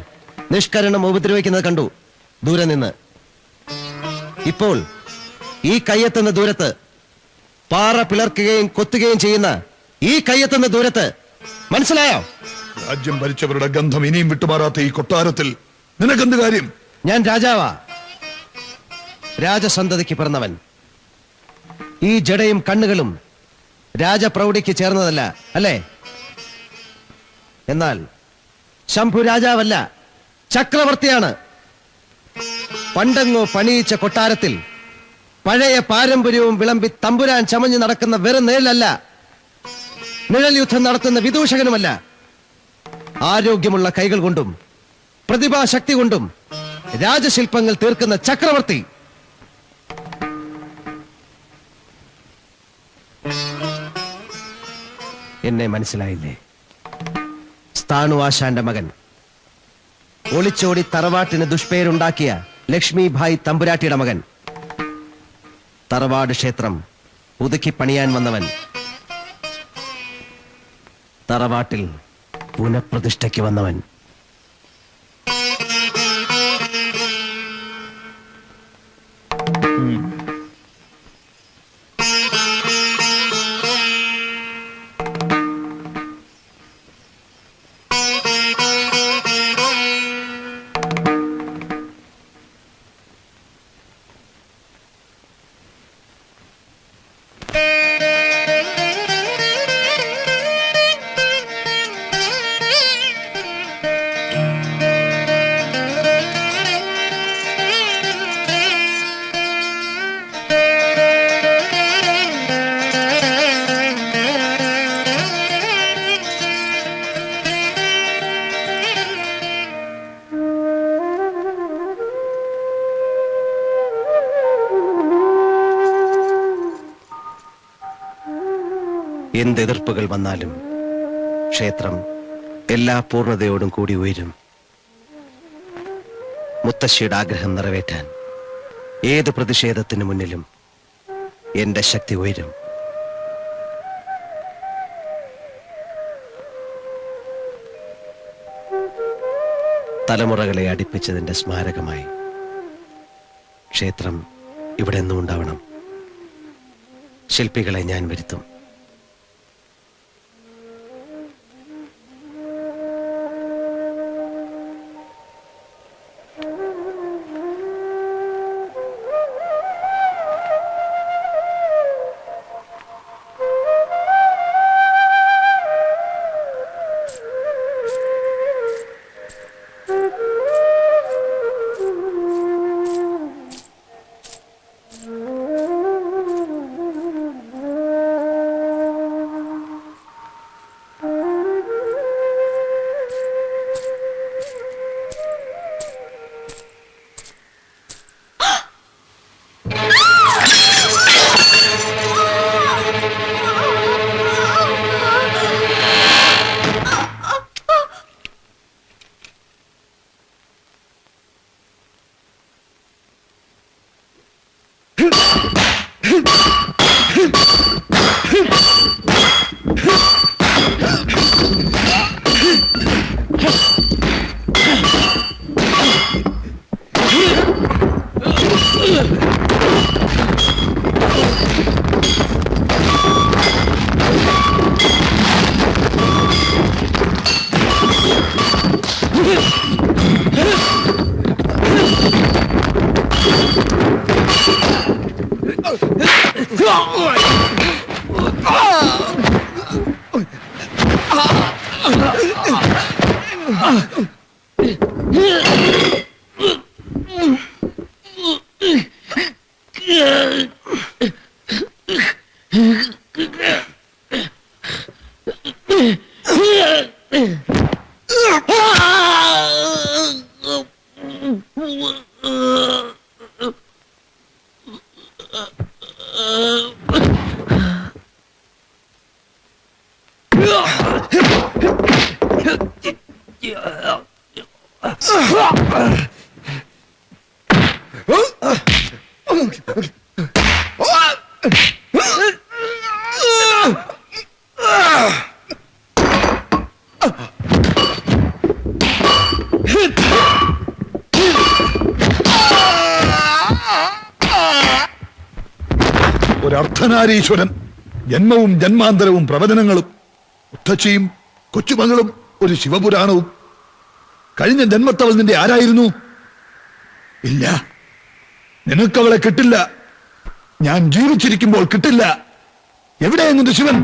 നിഷ്കരണം ഉപദ്രവിക്കുന്നത് കണ്ടു ദൂരെ നിന്ന്. ഇപ്പോൾ ഈ കയ്യെത്തുന്ന ദൂരത്ത്, പാറ പിളർക്കുകയും കൊത്തുകയും ചെയ്യുന്ന ഈ കയ്യെത്തുന്ന ദൂരത്ത്, മനസ്സിലായോ? രാജ്യം ഭരിച്ചവരുടെ ഗന്ധം ഇനിയും വിട്ടുമാറാത്ത ഈ കൊട്ടാരത്തിൽ നിനക്കെന്ത് കാര്യം? ഞാൻ രാജാവാ, രാജസന്തതിക്ക് പിറന്നവൻ. ഈ ജടയും കണ്ണുകളും രാജപ്രൗഢിക്ക് ചേർന്നതല്ല, അല്ലേ? എന്നാൽ ശംഭു രാജാവല്ല, ചക്രവർത്തിയാണ്. പണ്ടെങ്ങോ പണിയിച്ച കൊട്ടാരത്തിൽ പഴയ പാരമ്പര്യവും വിളമ്പി തമ്പുരാൻ ചമഞ്ഞു നടക്കുന്ന വെറും നിഴലല്ല, നിഴൽ യുദ്ധം നടത്തുന്ന വിദൂഷകനുമല്ല. ആരോഗ്യമുള്ള കൈകൾ കൊണ്ടും പ്രതിഭാശക്തി കൊണ്ടും രാജശില്പങ്ങൾ തീർക്കുന്ന ചക്രവർത്തി. എന്നെ മനസ്സിലായില്ലേ? സ്ഥാണു ആശാന്റെ മകൻ, ഒളിച്ചോടി തറവാട്ടിന് ദുഷ്പേരുണ്ടാക്കിയ ലക്ഷ്മി ഭായ് തമ്പുരാട്ടിയുടെ മകൻ, തറവാട് ക്ഷേത്രം പുതുക്കി പണിയാൻ വന്നവൻ, തറവാട്ടിൽ പുനഃപ്രതിഷ്ഠയ്ക്ക് വന്നവൻ. എന്തെതിർപ്പുകൾ വന്നാലും ക്ഷേത്രം എല്ലാ പൂർണ്ണതയോടും കൂടി ഉയരും. മുത്തശ്ശിയുടെ ആഗ്രഹം നിറവേറ്റാൻ ഏത് പ്രതിഷേധത്തിന് മുന്നിലും എന്റെ ശക്തി ഉയരും. തലമുറകളെ അടുപ്പിച്ചതിന്റെ സ്മാരകമായി ക്ഷേത്രം ഇവിടെ എന്നും ഉണ്ടാവണം. ശില്പികളെ ഞാൻ വരുത്തും. ഒരർദ്ധനാരീശ്വരൻ, ജന്മവും ജന്മാന്തരവും പ്രവചനങ്ങളും, മുത്തച്ഛിയും കൊച്ചുമകളും ഒരു ശിവപുരാണവും. കഴിഞ്ഞ ജന്മത്തവൾ നിന്റെ ആരായിരുന്നു? ഇല്ല, നിനക്കവളെ കിട്ടില്ല. ഞാൻ ജീവിച്ചിരിക്കുമ്പോൾ കിട്ടില്ല. എവിടെയാ നിന്റെ ശിവൻ?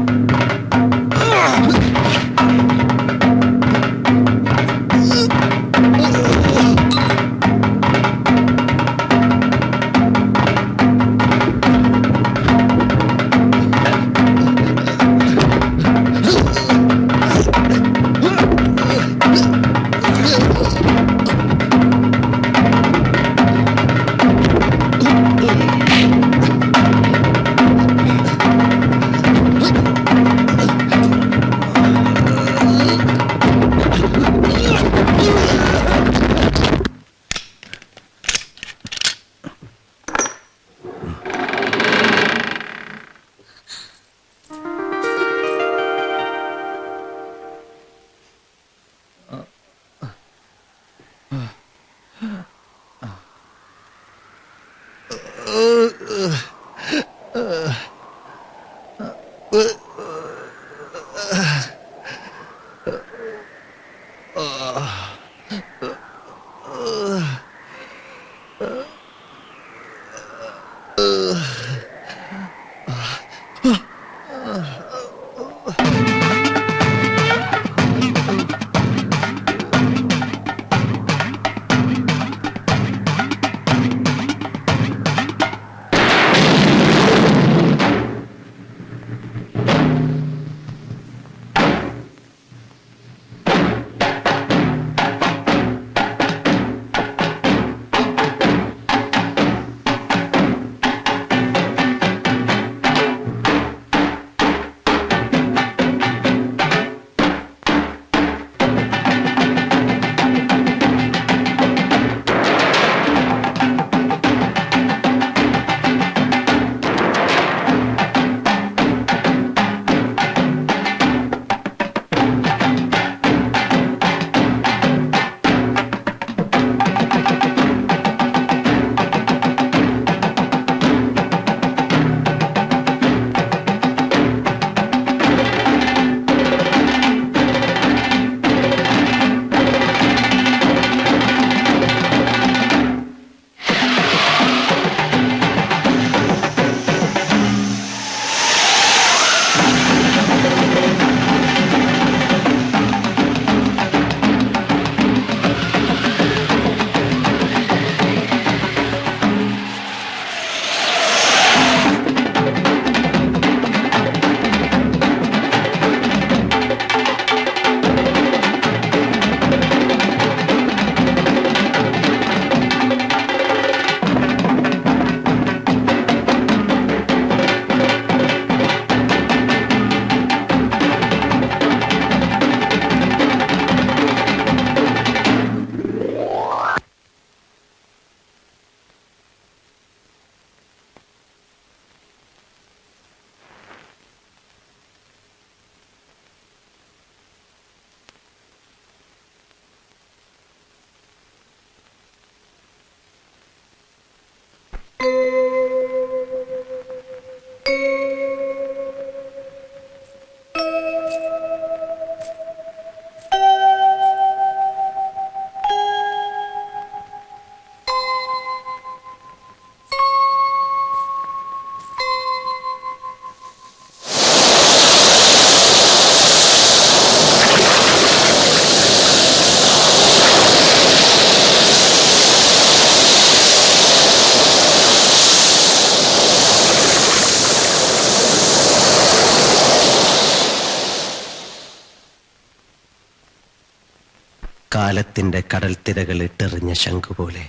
കാലത്തിന്റെ കടൽ തിരകൾ ഇട്ടെറിഞ്ഞ ശംഖു പോലെ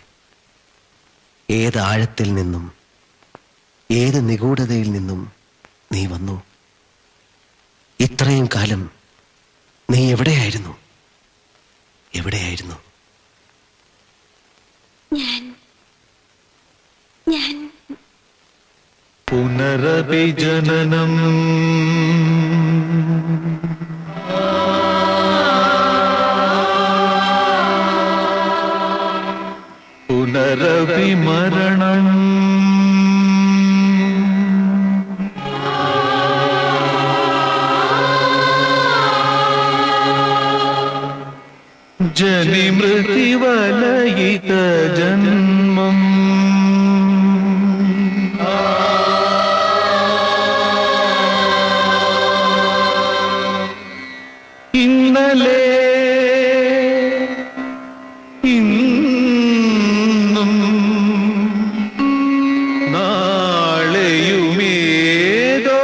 ഏത് ആഴത്തിൽ നിന്നും ഏത് നിഗൂഢതയിൽ നിന്നും നീ വന്നു? ഇത്രയും കാലം നീ എവിടെയായിരുന്നു? എവിടെയായിരുന്നു? ഞാൻ പുനരഭിജനനം പുനരഭിമരണം ജനിമൃതിവലയിത ജന്മം ഇന്നലെ ഇന്നും നാളെയുമേതോ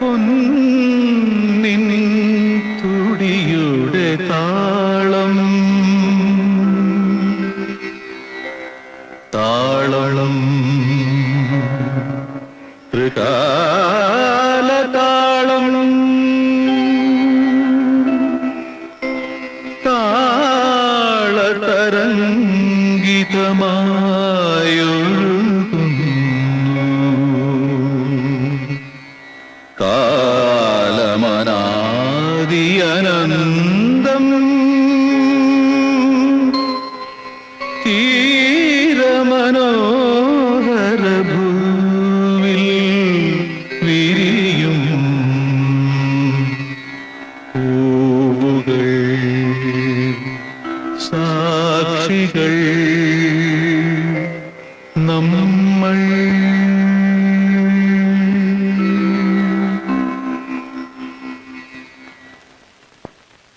പൊന്നിൻ തുടിയുടെ താളം താളം ത്രികാലതാളം താളതരംഗിതമായൊഴുകുന്നു കാലമനാദിയനന്തം തീ